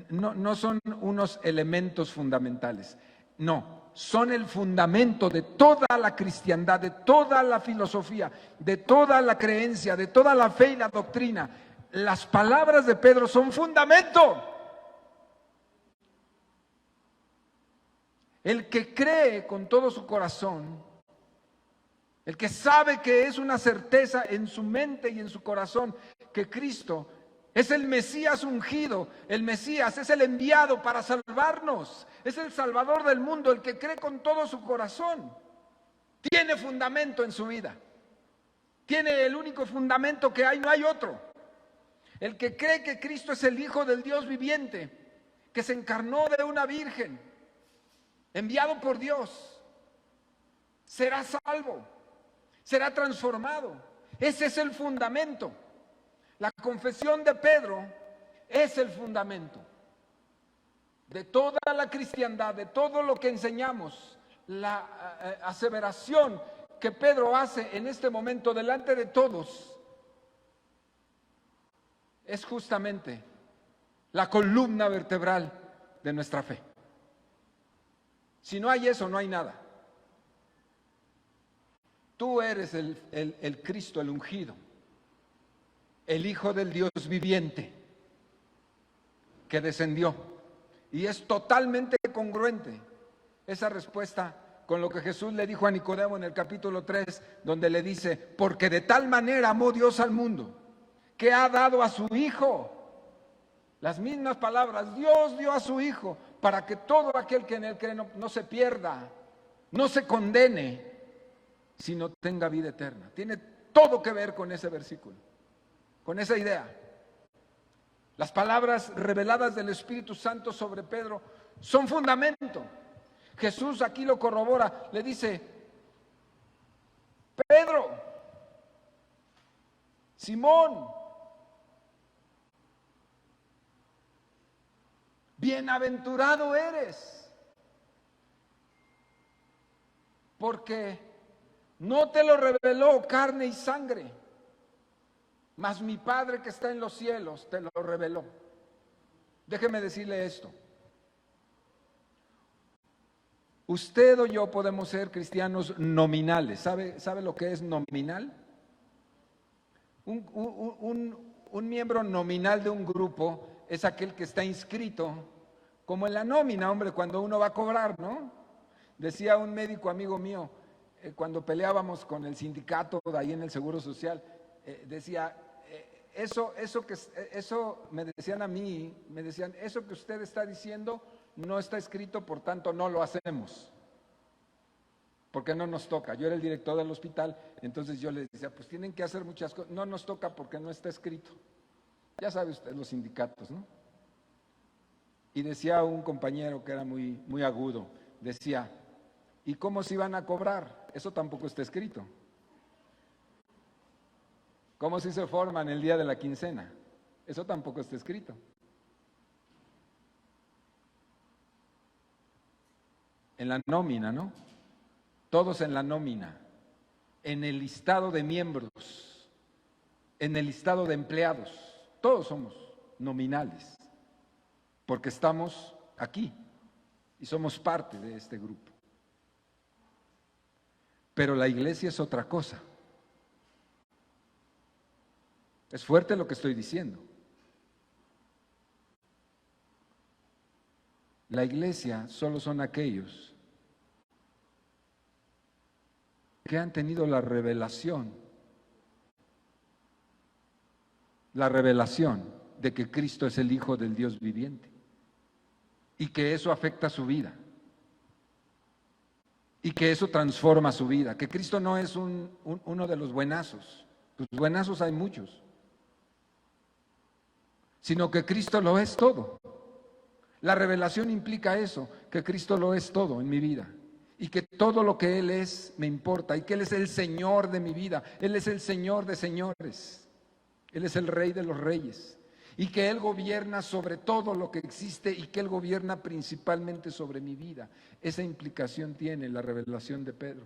No son unos elementos fundamentales, no, son el fundamento de toda la cristiandad, de toda la filosofía, de toda la creencia, de toda la fe y la doctrina. Las palabras de Pedro son fundamento. El que cree con todo su corazón, el que sabe que es una certeza en su mente y en su corazón que Cristo es el Mesías ungido, el Mesías es el enviado para salvarnos, es el Salvador del mundo, el que cree con todo su corazón, tiene fundamento en su vida, tiene el único fundamento que hay, no hay otro. El que cree que Cristo es el Hijo del Dios viviente, que se encarnó de una virgen, enviado por Dios, será salvo, será transformado. Ese es el fundamento. La confesión de Pedro es el fundamento de toda la cristiandad, de todo lo que enseñamos. La aseveración que Pedro hace en este momento delante de todos es justamente la columna vertebral de nuestra fe. Si no hay eso, no hay nada. Tú eres el Cristo, el ungido, el Hijo del Dios viviente que descendió. Y es totalmente congruente esa respuesta con lo que Jesús le dijo a Nicodemo en el capítulo 3, donde le dice, porque de tal manera amó Dios al mundo, que ha dado a su Hijo. Las mismas palabras, Dios dio a su Hijo para que todo aquel que en él cree no se pierda, no se condene, sino tenga vida eterna. Tiene todo que ver con ese versículo, con esa idea. Las palabras reveladas del Espíritu Santo sobre Pedro son fundamento. Jesús aquí lo corrobora, le dice, Pedro, Simón, bienaventurado eres, porque no te lo reveló carne y sangre, mas mi Padre que está en los cielos te lo reveló. Déjeme decirle esto. Usted o yo podemos ser cristianos nominales. ¿Sabe lo que es nominal? Un miembro nominal de un grupo es aquel que está inscrito, como en la nómina, hombre, cuando uno va a cobrar, ¿no? Decía un médico amigo mío, cuando peleábamos con el sindicato de ahí en el Seguro Social, decía, eso me decían a mí, me decían, eso que usted está diciendo no está escrito, por tanto no lo hacemos, porque no nos toca. Yo era el director del hospital, entonces yo les decía, pues tienen que hacer muchas cosas, no nos toca porque no está escrito. Ya sabe usted los sindicatos, ¿no? Y decía un compañero que era muy, muy agudo, decía, ¿y cómo se iban a cobrar? Eso tampoco está escrito. ¿Cómo si se forman el día de la quincena? Eso tampoco está escrito. En la nómina, ¿no? Todos en la nómina, en el listado de miembros, en el listado de empleados, todos somos nominales, porque estamos aquí y somos parte de este grupo. Pero la iglesia es otra cosa. Es fuerte lo que estoy diciendo. La iglesia solo son aquellos que han tenido la revelación de que Cristo es el Hijo del Dios viviente y que eso afecta su vida y que eso transforma su vida, que Cristo no es uno de los buenazos, pues hay muchos, sino que Cristo lo es todo. La revelación implica eso, que Cristo lo es todo en mi vida y que todo lo que Él es me importa y que Él es el Señor de mi vida, Él es el Señor de señores, Él es el Rey de los reyes y que Él gobierna sobre todo lo que existe y que Él gobierna principalmente sobre mi vida. Esa implicación tiene la revelación de Pedro.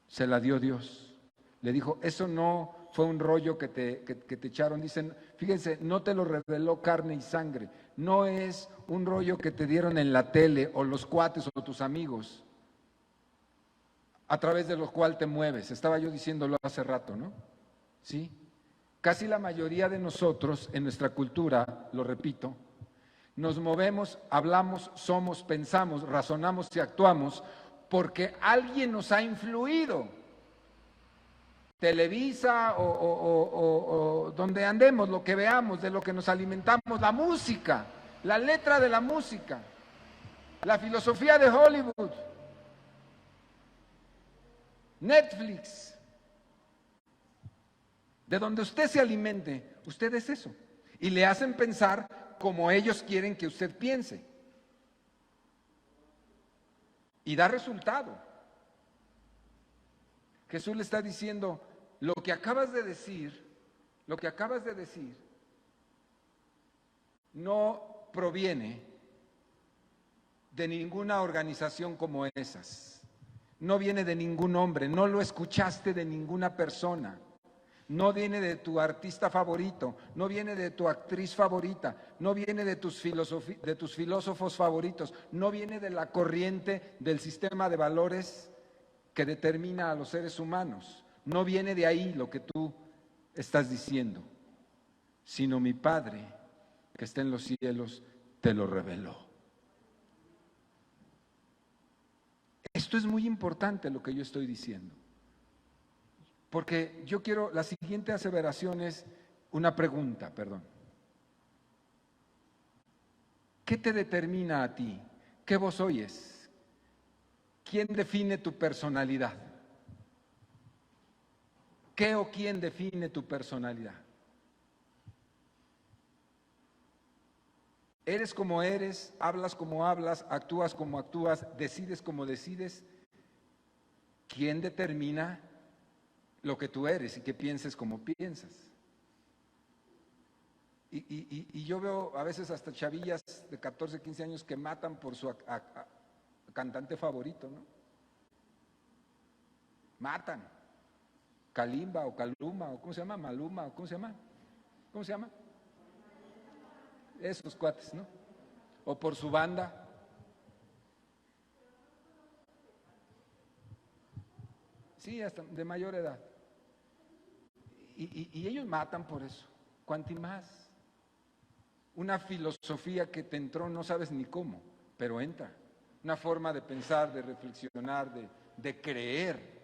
Se la dio Dios. Le dijo, eso no fue un rollo que te echaron. Dicen, fíjense, no te lo reveló carne y sangre. No es un rollo que te dieron en la tele o los cuates o tus amigos a través de los cuales te mueves. Estaba yo diciéndolo hace rato, ¿no? Sí. Casi la mayoría de nosotros en nuestra cultura, lo repito, nos movemos, hablamos, somos, pensamos, razonamos y actuamos porque alguien nos ha influido. Televisa o donde andemos, lo que veamos, de lo que nos alimentamos, la música, la letra de la música, la filosofía de Hollywood, Netflix. De donde usted se alimente, usted es eso. Y le hacen pensar como ellos quieren que usted piense. Y da resultado. Jesús le está diciendo, lo que acabas de decir, no proviene de ninguna organización como esas. No viene de ningún hombre, no lo escuchaste de ninguna persona. No viene de tu artista favorito, no viene de tu actriz favorita, no viene de tus filósofos favoritos, no viene de la corriente del sistema de valores que determina a los seres humanos. No viene de ahí lo que tú estás diciendo, sino mi Padre que está en los cielos te lo reveló. Esto es muy importante lo que yo estoy diciendo. Porque yo quiero, la siguiente aseveración es una pregunta, perdón. ¿Qué te determina a ti? ¿Qué voz oyes? ¿Quién define tu personalidad? ¿Qué o quién define tu personalidad? ¿Eres como eres? ¿Hablas como hablas? ¿Actúas como actúas? ¿Decides como decides? ¿Quién determina lo que tú eres y que pienses como piensas? Y yo veo a veces hasta chavillas de 14, 15 años que matan por su cantante favorito, ¿no? Matan. Kalimba o Kaluma o ¿cómo se llama? Maluma o ¿cómo se llama? ¿Cómo se llama? Esos cuates, ¿no? O por su banda. Sí, hasta de mayor edad. Y ellos matan por eso. ¿Cuánto más? Una filosofía que te entró, no sabes ni cómo, pero entra. Una forma de pensar, de reflexionar, de creer.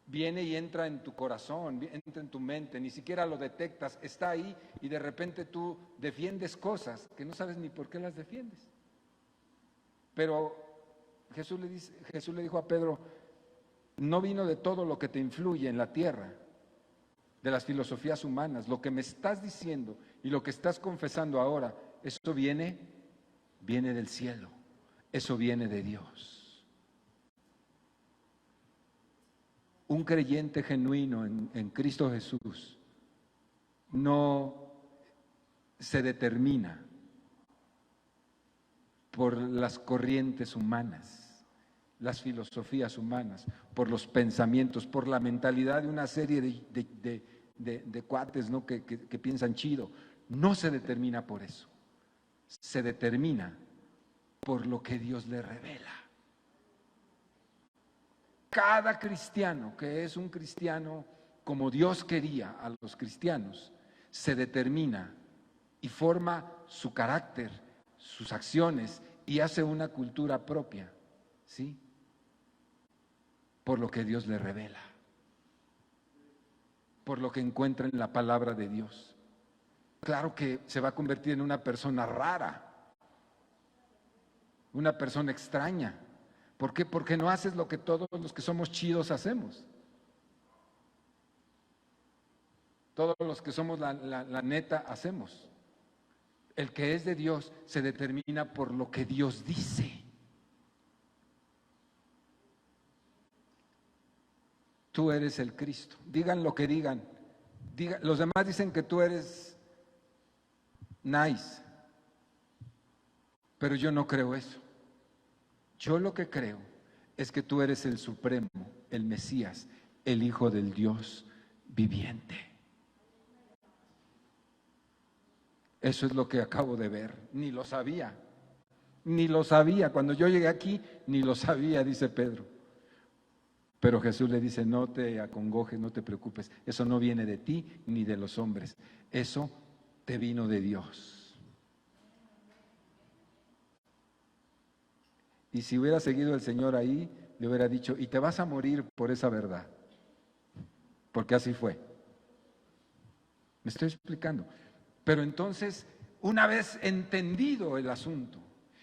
Viene y entra en tu corazón, entra en tu mente, ni siquiera lo detectas, está ahí y de repente tú defiendes cosas que no sabes ni por qué las defiendes. Pero Jesús le dijo a Pedro, no vino de todo lo que te influye en la tierra, de las filosofías humanas, lo que me estás diciendo y lo que estás confesando ahora, eso viene del cielo, eso viene de Dios. Un creyente genuino en Cristo Jesús no se determina por las corrientes humanas, las filosofías humanas, por los pensamientos, por la mentalidad de una serie de cuates, ¿no? que piensan chido. No se determina por eso, se determina por lo que Dios le revela. Cada cristiano que es un cristiano como Dios quería a los cristianos, se determina y forma su carácter, sus acciones y hace una cultura propia, ¿sí? Por lo que Dios le revela, por lo que encuentra en la palabra de Dios. Claro que se va a convertir en una persona rara, una persona extraña. ¿Por qué? Porque no haces lo que todos los que somos chidos hacemos. Todos los que somos la neta hacemos. El que es de Dios se determina por lo que Dios dice. Tú eres el Cristo. Digan lo que digan. Los demás dicen que tú eres nice, pero yo no creo eso. Yo lo que creo es que tú eres el Supremo, el Mesías, el Hijo del Dios viviente. Eso es lo que acabo de ver. Ni lo sabía. Ni lo sabía. Cuando yo llegué aquí, ni lo sabía, dice Pedro. Pero Jesús le dice, no te acongojes, no te preocupes. Eso no viene de ti ni de los hombres. Eso te vino de Dios. Y si hubiera seguido el Señor ahí, le hubiera dicho, y te vas a morir por esa verdad. Porque así fue. Me estoy explicando. Pero entonces, una vez entendido el asunto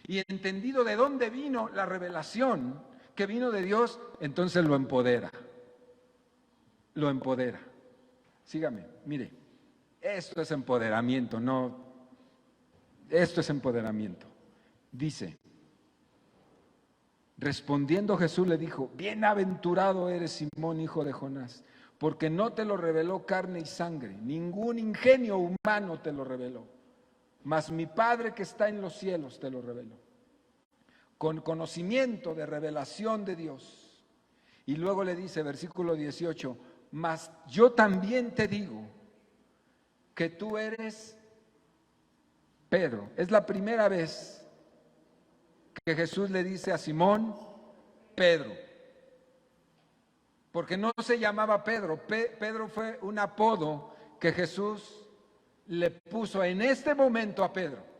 y entendido de dónde vino la revelación que vino de Dios, entonces lo empodera. Lo empodera. Sígame, mire, esto es empoderamiento, no, esto es empoderamiento. Dice, respondiendo Jesús le dijo, bienaventurado eres Simón, hijo de Jonás, porque no te lo reveló carne y sangre, ningún ingenio humano te lo reveló, mas mi Padre que está en los cielos te lo reveló. Con conocimiento de revelación de Dios. Y luego le dice, versículo 18, mas yo también te digo que tú eres Pedro. Es la primera vez que Jesús le dice a Simón, Pedro. Porque no se llamaba Pedro. Pedro fue un apodo que Jesús le puso en este momento a Pedro.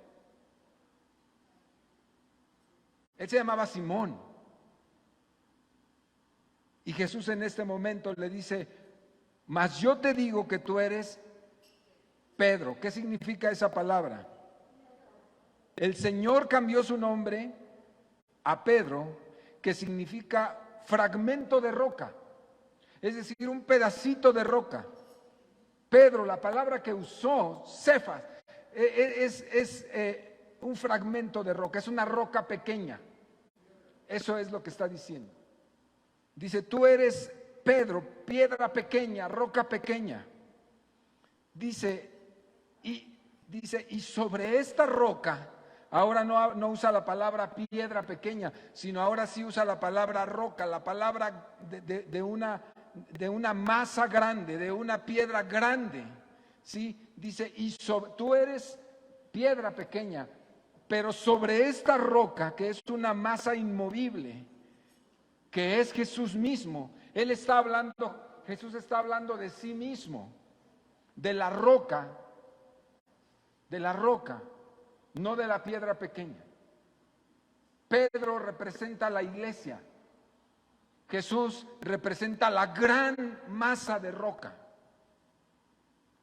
Él se llamaba Simón. Y Jesús en este momento le dice, mas yo te digo que tú eres Pedro. ¿Qué significa esa palabra? El Señor cambió su nombre a Pedro, que significa fragmento de roca. Es decir, un pedacito de roca. Pedro, la palabra que usó, Cefas, es un fragmento de roca, es una roca pequeña. Eso es lo que está diciendo. Dice, tú eres Pedro, piedra pequeña, roca pequeña. Dice, y sobre esta roca, ahora no usa la palabra piedra pequeña, sino ahora sí usa la palabra roca, la palabra de una masa grande, de una piedra grande. ¿Sí? Dice, tú eres piedra pequeña, pero sobre esta roca, que es una masa inmovible, que es Jesús mismo, Jesús está hablando de sí mismo, de la roca, no de la piedra pequeña. Pedro representa la iglesia, Jesús representa la gran masa de roca.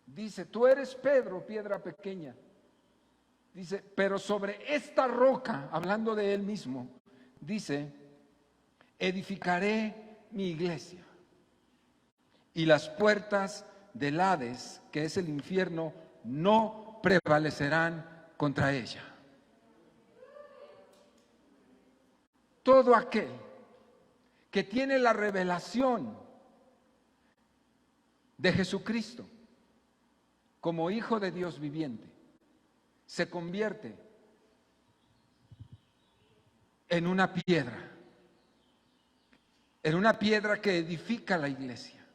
Dice, tú eres Pedro, piedra pequeña. Dice, pero sobre esta roca, hablando de él mismo, dice, edificaré mi iglesia. Y las puertas del Hades, que es el infierno, no prevalecerán contra ella. Todo aquel que tiene la revelación de Jesucristo como Hijo de Dios viviente, se convierte en una piedra que edifica la iglesia.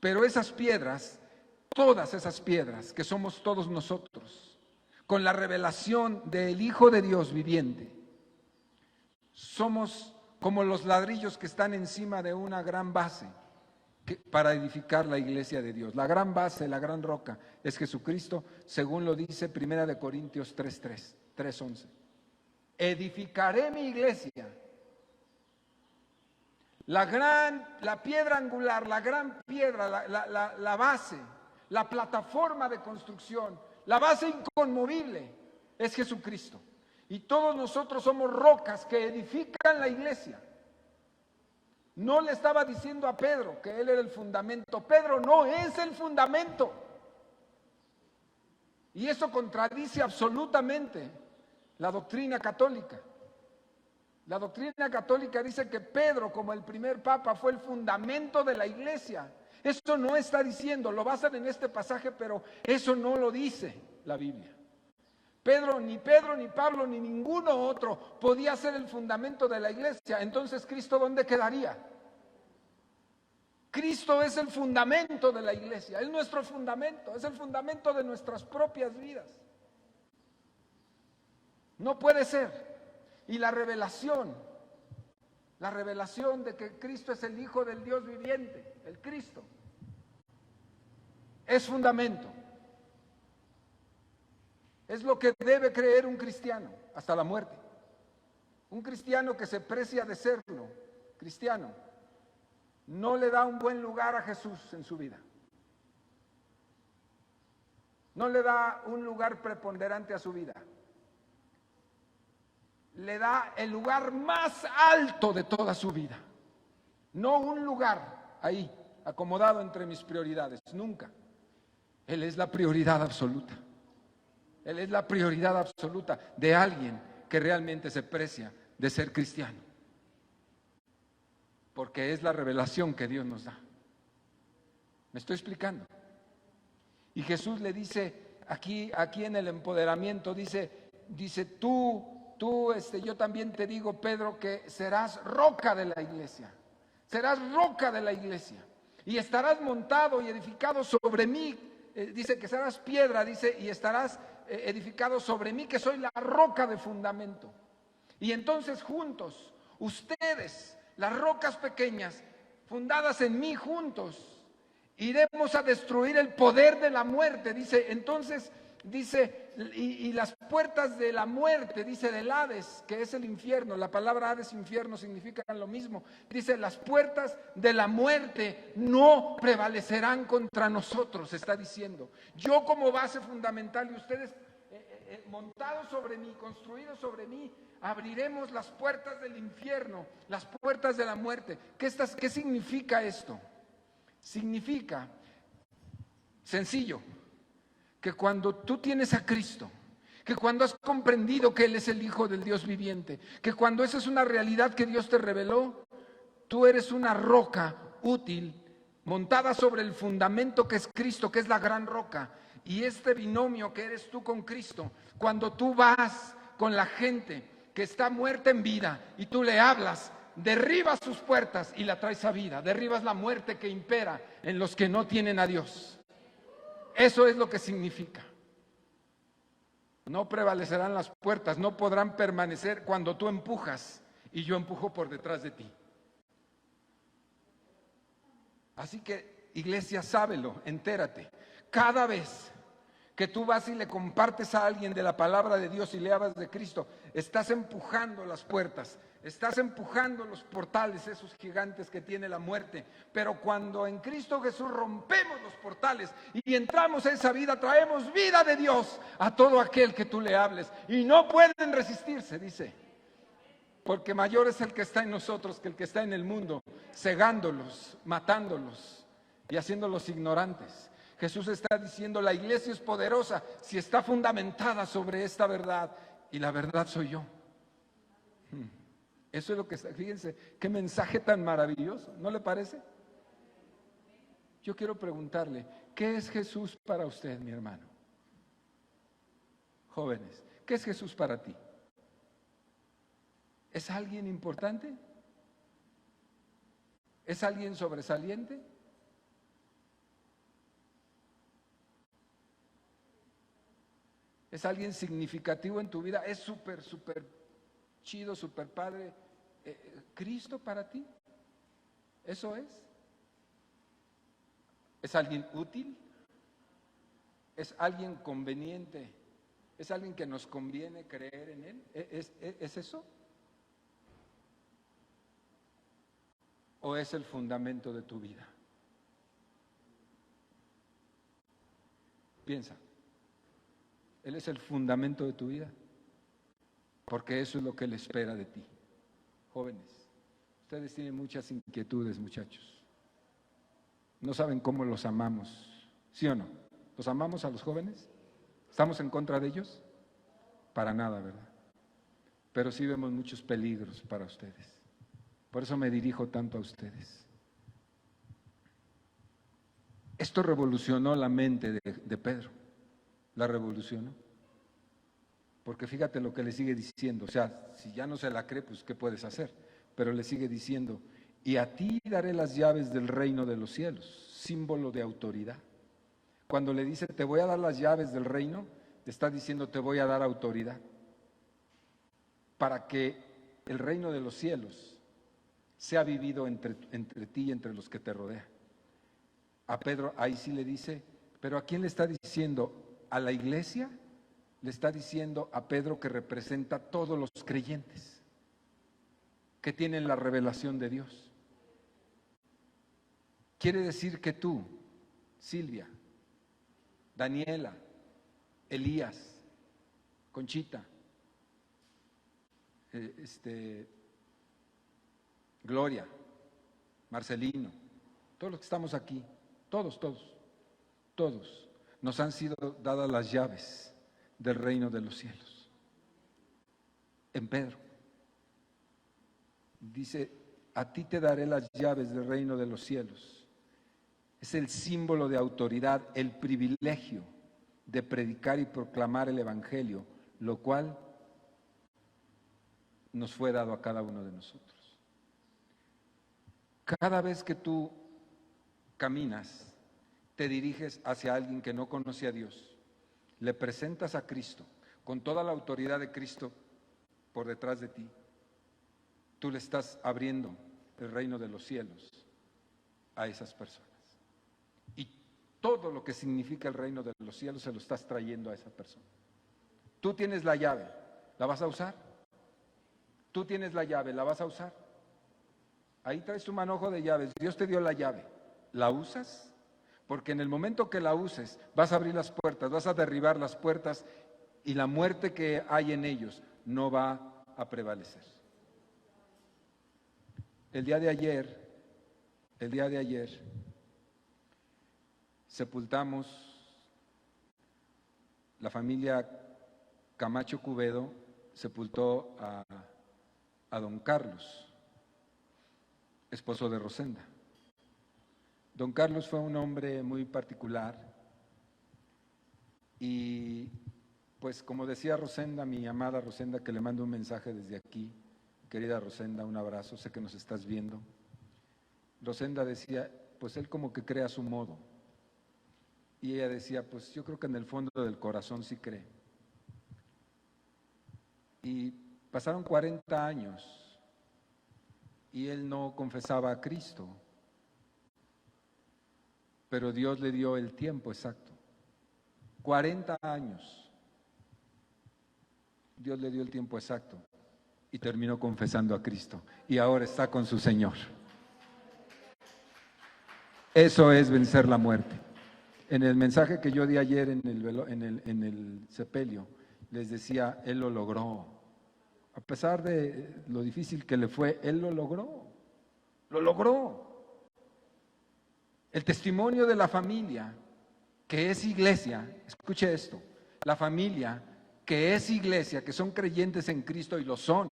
Pero esas piedras, todas esas piedras que somos todos nosotros, con la revelación del Hijo de Dios viviente, somos como los ladrillos que están encima de una gran base para edificar la iglesia de Dios. La gran base, la gran roca es Jesucristo, según lo dice 1 Corintios 3:11. Edificaré mi iglesia. La piedra angular, la gran piedra, la base, la plataforma de construcción, la base inconmovible es Jesucristo. Y todos nosotros somos rocas que edifican la iglesia. No le estaba diciendo a Pedro que él era el fundamento. Pedro no es el fundamento. Y eso contradice absolutamente la doctrina católica. La doctrina católica dice que Pedro, como el primer papa, fue el fundamento de la iglesia. Eso no está diciendo, lo basan en este pasaje, pero eso no lo dice la Biblia. Pedro, ni Pablo, ni ninguno otro podía ser el fundamento de la iglesia. Entonces, ¿Cristo dónde quedaría? Cristo es el fundamento de la iglesia, es nuestro fundamento, es el fundamento de nuestras propias vidas. No puede ser. Y la revelación de que Cristo es el Hijo del Dios viviente, el Cristo, es fundamento. Es lo que debe creer un cristiano hasta la muerte. Un cristiano que se precia de serlo, cristiano, no le da un buen lugar a Jesús en su vida. No le da un lugar preponderante a su vida. Le da el lugar más alto de toda su vida. No un lugar ahí, acomodado entre mis prioridades, nunca. Él es la prioridad absoluta. Él es la prioridad absoluta de alguien que realmente se precia de ser cristiano. Porque es la revelación que Dios nos da. ¿Me estoy explicando? Y Jesús le dice, aquí en el empoderamiento, dice, yo también te digo, Pedro, que serás roca de la iglesia. Serás roca de la iglesia. Y estarás montado y edificado sobre mí. Dice que serás piedra, dice, y estarás edificado sobre mí, que soy la roca de fundamento. Y entonces juntos, ustedes, las rocas pequeñas, fundadas en mí juntos, iremos a destruir el poder de la muerte. Dice, entonces, dice, y las puertas de la muerte, dice, del Hades, que es el infierno. La palabra Hades, infierno, significan lo mismo. Dice, las puertas de la muerte no prevalecerán contra nosotros, está diciendo. Yo como base fundamental y ustedes montados sobre mí, construidos sobre mí, abriremos las puertas del infierno, las puertas de la muerte. ¿Qué significa esto? Significa, sencillo, que cuando tú tienes a Cristo, que cuando has comprendido que Él es el Hijo del Dios viviente, que cuando esa es una realidad que Dios te reveló, tú eres una roca útil, montada sobre el fundamento que es Cristo, que es la gran roca. Y este binomio que eres tú con Cristo, cuando tú vas con la gente que está muerta en vida y tú le hablas, derribas sus puertas y la traes a vida, derribas la muerte que impera en los que no tienen a Dios. Eso es lo que significa. No prevalecerán las puertas, no podrán permanecer cuando tú empujas y yo empujo por detrás de ti. Así que, iglesia, sábelo, entérate. Cada vez que tú vas y le compartes a alguien de la palabra de Dios y le hablas de Cristo, estás empujando las puertas, estás empujando los portales, esos gigantes que tiene la muerte. Pero cuando en Cristo Jesús rompemos los portales y entramos a esa vida, traemos vida de Dios a todo aquel que tú le hables. Y no pueden resistirse, dice, porque mayor es el que está en nosotros que el que está en el mundo, cegándolos, matándolos y haciéndolos ignorantes. Jesús está diciendo, la iglesia es poderosa si está fundamentada sobre esta verdad, y la verdad soy yo. Eso es lo que está, fíjense, qué mensaje tan maravilloso, ¿no le parece? Yo quiero preguntarle, ¿qué es Jesús para usted, mi hermano? Jóvenes, ¿qué es Jesús para ti? ¿Es alguien importante? ¿Es alguien sobresaliente? ¿Es alguien significativo en tu vida? ¿Es súper chido, súper padre? ¿Cristo para ti? ¿Eso es? ¿Es alguien útil? ¿Es alguien conveniente? ¿Es alguien que nos conviene creer en Él? ¿Es eso? ¿O es el fundamento de tu vida? Piensa. Él es el fundamento de tu vida, porque eso es lo que Él espera de ti. Jóvenes, ustedes tienen muchas inquietudes, muchachos. No saben cómo los amamos, ¿sí o no? ¿Los amamos a los jóvenes? ¿Estamos en contra de ellos? Para nada, ¿verdad? Pero sí vemos muchos peligros para ustedes. Por eso me dirijo tanto a ustedes. Esto revolucionó la mente de Pedro. La revolucionó. Porque fíjate lo que le sigue diciendo. O sea, si ya no se la cree, pues ¿qué puedes hacer? Pero le sigue diciendo, y a ti daré las llaves del reino de los cielos, símbolo de autoridad. Cuando le dice, te voy a dar las llaves del reino, te está diciendo, te voy a dar autoridad. Para que el reino de los cielos sea vivido entre ti y entre los que te rodean. A Pedro ahí sí le dice, pero ¿a quién le está diciendo? ¿A la iglesia? Le está diciendo a Pedro que representa a todos los creyentes que tienen la revelación de Dios. Quiere decir que tú, Silvia, Daniela, Elías, Conchita, Gloria, Marcelino, todos los que estamos aquí, todos, nos han sido dadas las llaves del reino de los cielos. En Pedro dice, a ti te daré las llaves del reino de los cielos. Es el símbolo de autoridad, el privilegio de predicar y proclamar el evangelio, lo cual nos fue dado a cada uno de nosotros. Cada vez que tú caminas, te diriges hacia alguien que no conoce a Dios, le presentas a Cristo con toda la autoridad de Cristo por detrás de ti, tú le estás abriendo el reino de los cielos a esas personas. Y todo lo que significa el reino de los cielos se lo estás trayendo a esa persona. Tú tienes la llave, ¿la vas a usar? Tú tienes la llave, ¿la vas a usar? Ahí traes tu manojo de llaves, Dios te dio la llave, ¿la usas? Porque en el momento que la uses, vas a abrir las puertas, vas a derribar las puertas y la muerte que hay en ellos no va a prevalecer. El día de ayer, sepultamos, la familia Camacho Cubedo sepultó a don Carlos, esposo de Rosenda. Don Carlos fue un hombre muy particular y pues como decía Rosenda, mi amada Rosenda, que le mando un mensaje desde aquí, querida Rosenda, un abrazo, sé que nos estás viendo. Rosenda decía, pues él como que cree a su modo. Y ella decía, pues yo creo que en el fondo del corazón sí cree. Y pasaron 40 años y él no confesaba a Cristo. Pero Dios le dio el tiempo exacto. 40 años. Dios le dio el tiempo exacto y terminó confesando a Cristo. Y ahora está con su Señor. Eso es vencer la muerte. En el mensaje que yo di ayer en el sepelio, les decía, Él lo logró. A pesar de lo difícil que le fue, Él lo logró. Lo logró. El testimonio de la familia que es iglesia, escuche esto, la familia que es iglesia, que son creyentes en Cristo y lo son,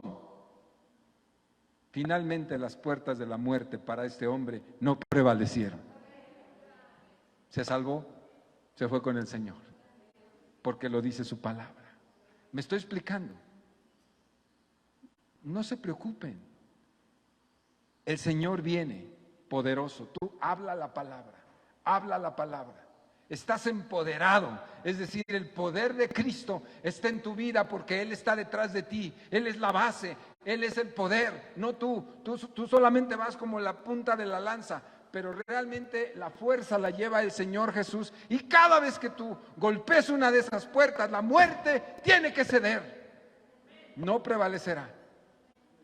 finalmente las puertas de la muerte para este hombre no prevalecieron. Se salvó, se fue con el Señor, porque lo dice su palabra. Me estoy explicando. No se preocupen. El Señor viene poderoso. Tú habla la palabra, habla la palabra. Estás empoderado, es decir, el poder de Cristo está en tu vida porque Él está detrás de ti. Él es la base, Él es el poder, no tú. Tú solamente vas como la punta de la lanza, pero realmente la fuerza la lleva el Señor Jesús. Y cada vez que tú golpes una de esas puertas, la muerte tiene que ceder, no prevalecerá.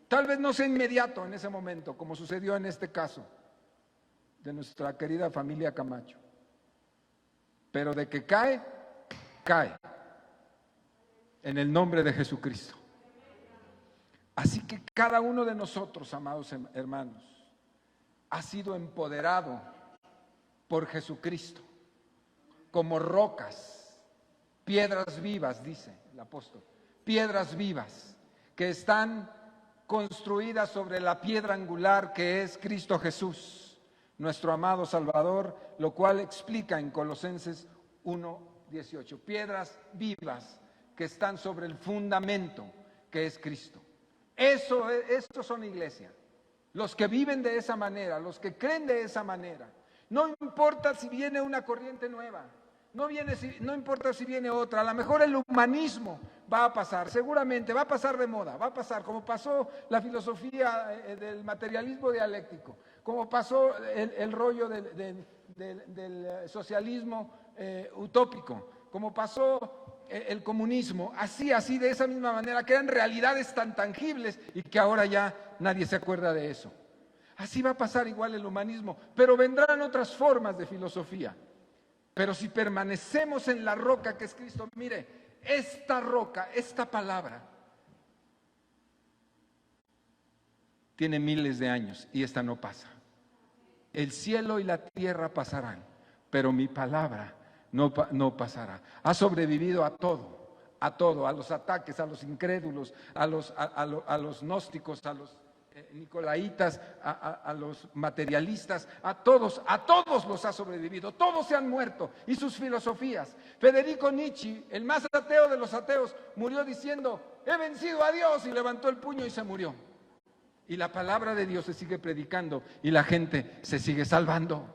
Tal vez no sea inmediato en ese momento, como sucedió en este caso de nuestra querida familia Camacho. Pero de que cae, cae. En el nombre de Jesucristo. Así que cada uno de nosotros, amados hermanos, ha sido empoderado por Jesucristo como rocas, piedras vivas, dice el apóstol, piedras vivas que están construidas sobre la piedra angular que es Cristo Jesús, nuestro amado Salvador, lo cual explica en Colosenses 1:18, piedras vivas que están sobre el fundamento que es Cristo. Estos son iglesia, los que viven de esa manera, los que creen de esa manera. No importa si viene una corriente nueva, no importa si viene otra, a lo mejor el humanismo va a pasar, seguramente va a pasar de moda, va a pasar como pasó la filosofía del materialismo dialéctico, como pasó el rollo del socialismo utópico, como pasó el comunismo, así de esa misma manera, que eran realidades tan tangibles y que ahora ya nadie se acuerda de eso. Así va a pasar igual el humanismo, pero vendrán otras formas de filosofía. Pero si permanecemos en la roca que es Cristo, mire, esta roca, esta palabra, tiene miles de años y esta no pasa. El cielo y la tierra pasarán, pero mi palabra no pasará. Ha sobrevivido a todo, a los ataques, a los incrédulos, a los gnósticos, a los nicolaitas, a los materialistas, a todos los ha sobrevivido, todos se han muerto y sus filosofías. Federico Nietzsche, el más ateo de los ateos, murió diciendo: he vencido a Dios, y levantó el puño y se murió. Y la palabra de Dios se sigue predicando y la gente se sigue salvando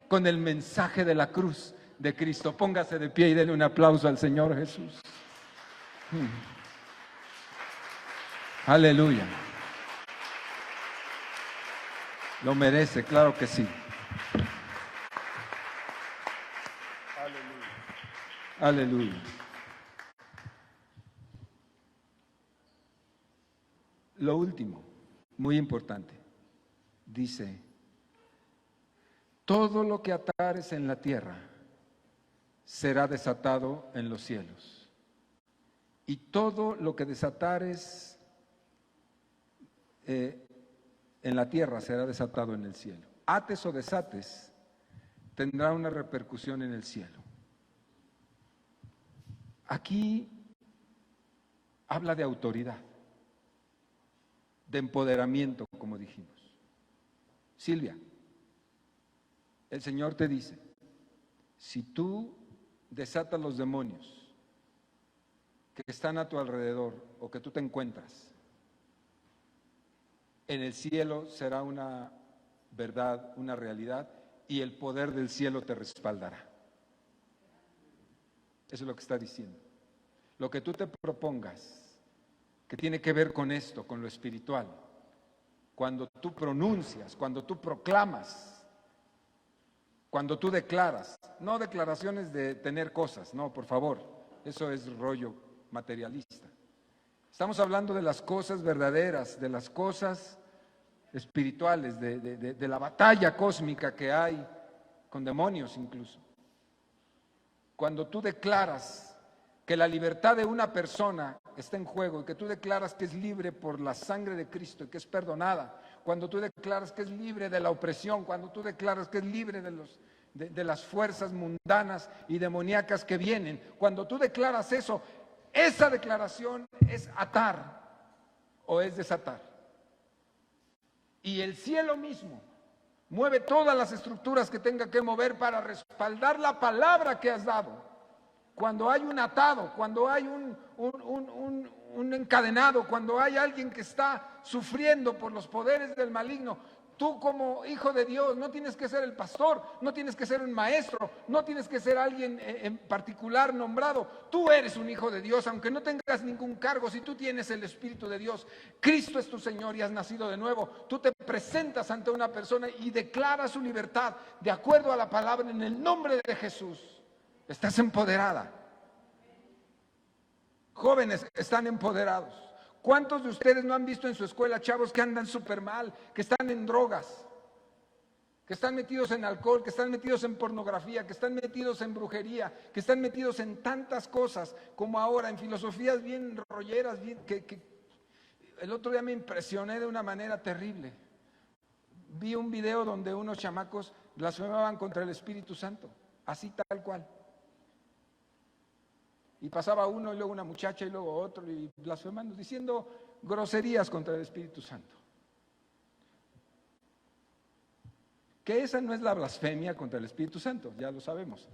con el mensaje de la cruz de Cristo. Póngase de pie y denle un aplauso al Señor Jesús. Aleluya. Lo merece, claro que sí. Aleluya. Aleluya. Lo último, muy importante, dice: todo lo que atares en la tierra será desatado en los cielos, y todo lo que desatares en la tierra será desatado en el cielo. Ates o desates, tendrá una repercusión en el cielo. Aquí habla de autoridad, de empoderamiento, como dijimos. Silvia, el Señor te dice: si tú desatas los demonios que están a tu alrededor o que tú te encuentras, en el cielo será una verdad, una realidad, y el poder del cielo te respaldará. Eso es lo que está diciendo. Lo que tú te propongas, que tiene que ver con esto, con lo espiritual, cuando tú pronuncias, cuando tú proclamas, cuando tú declaras, no declaraciones de tener cosas, no, por favor, eso es rollo materialista. Estamos hablando de las cosas verdaderas, de las cosas espirituales, de la batalla cósmica que hay con demonios incluso. Cuando tú declaras que la libertad de una persona está en juego y que tú declaras que es libre por la sangre de Cristo y que es perdonada, cuando tú declaras que es libre de la opresión, cuando tú declaras que es libre de las fuerzas mundanas y demoníacas que vienen, cuando tú declaras eso, esa declaración es atar o es desatar. Y el cielo mismo mueve todas las estructuras que tenga que mover para respaldar la palabra que has dado. Cuando hay un atado, cuando hay un encadenado, cuando hay alguien que está sufriendo por los poderes del maligno, tú como hijo de Dios no tienes que ser el pastor, no tienes que ser un maestro, no tienes que ser alguien en particular nombrado. Tú eres un hijo de Dios, aunque no tengas ningún cargo. Si tú tienes el Espíritu de Dios, Cristo es tu Señor y has nacido de nuevo, tú te presentas ante una persona y declaras su libertad de acuerdo a la palabra en el nombre de Jesús. Estás empoderada. Jóvenes están empoderados. ¿Cuántos de ustedes no han visto en su escuela chavos que andan súper mal, que están en drogas, que están metidos en alcohol, que están metidos en pornografía, que están metidos en brujería, que están metidos en tantas cosas como ahora, en filosofías bien rolleras, que el otro día me impresioné de una manera terrible? Vi un video donde unos chamacos blasfemaban contra el Espíritu Santo, así tal cual. Y pasaba uno y luego una muchacha y luego otro y blasfemando, diciendo groserías contra el Espíritu Santo. Que esa no es la blasfemia contra el Espíritu Santo, ya lo sabemos.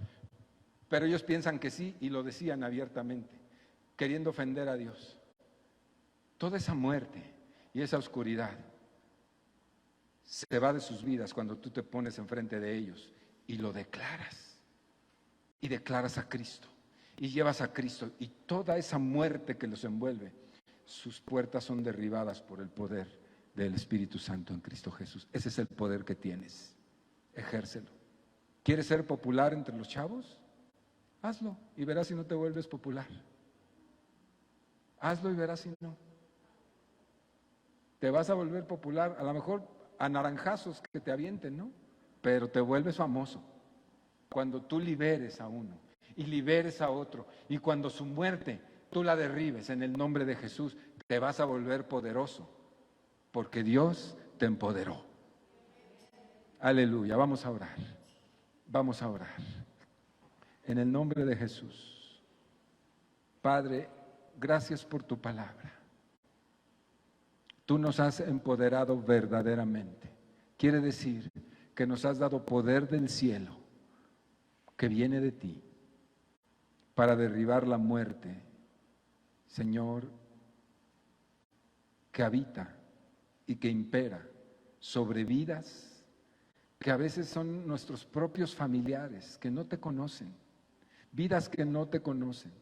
Pero ellos piensan que sí y lo decían abiertamente, queriendo ofender a Dios. Toda esa muerte y esa oscuridad se va de sus vidas cuando tú te pones enfrente de ellos y lo declaras. Y declaras a Cristo. Y llevas a Cristo. Y toda esa muerte que los envuelve, sus puertas son derribadas por el poder del Espíritu Santo en Cristo Jesús. Ese es el poder que tienes. Ejércelo. ¿Quieres ser popular entre los chavos? Hazlo y verás si no te vuelves popular. Hazlo y verás si no. Te vas a volver popular, a lo mejor a naranjazos que te avienten, ¿no? Pero te vuelves famoso cuando tú liberes a uno y liberes a otro, y cuando su muerte tú la derribes en el nombre de Jesús, te vas a volver poderoso, porque Dios te empoderó. Aleluya, vamos a orar, vamos a orar. En el nombre de Jesús. Padre, gracias por tu palabra. Tú nos has empoderado verdaderamente. Quiere decir que nos has dado poder del cielo que viene de ti para derribar la muerte, Señor, que habita y que impera sobre vidas que a veces son nuestros propios familiares que no te conocen, vidas que no te conocen.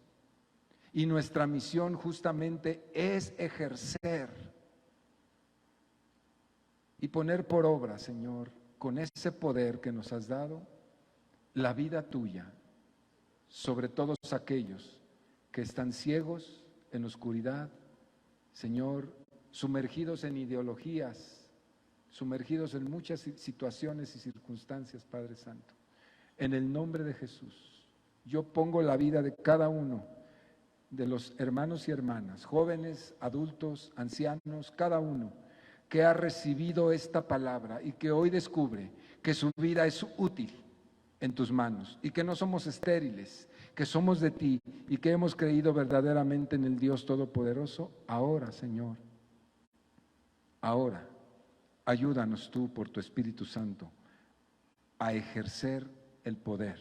Y nuestra misión justamente es ejercer y poner por obra, Señor, con ese poder que nos has dado, la vida tuya sobre todos aquellos que están ciegos en oscuridad, Señor, sumergidos en ideologías, sumergidos en muchas situaciones y circunstancias, Padre Santo. En el nombre de Jesús, yo pongo la vida de cada uno de los hermanos y hermanas, jóvenes, adultos, ancianos, cada uno que ha recibido esta palabra y que hoy descubre que su vida es útil en tus manos y que no somos estériles, que somos de ti y que hemos creído verdaderamente en el Dios Todopoderoso. Ahora, Señor, ahora, ayúdanos tú por tu Espíritu Santo a ejercer el poder,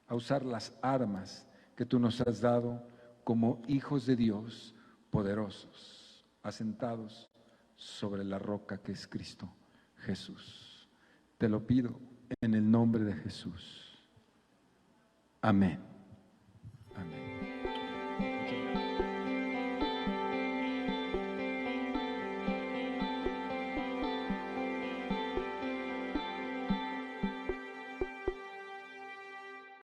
a usar las armas que tú nos has dado como hijos de Dios poderosos, asentados sobre la roca que es Cristo Jesús. Te lo pido en el nombre de Jesús. Amén.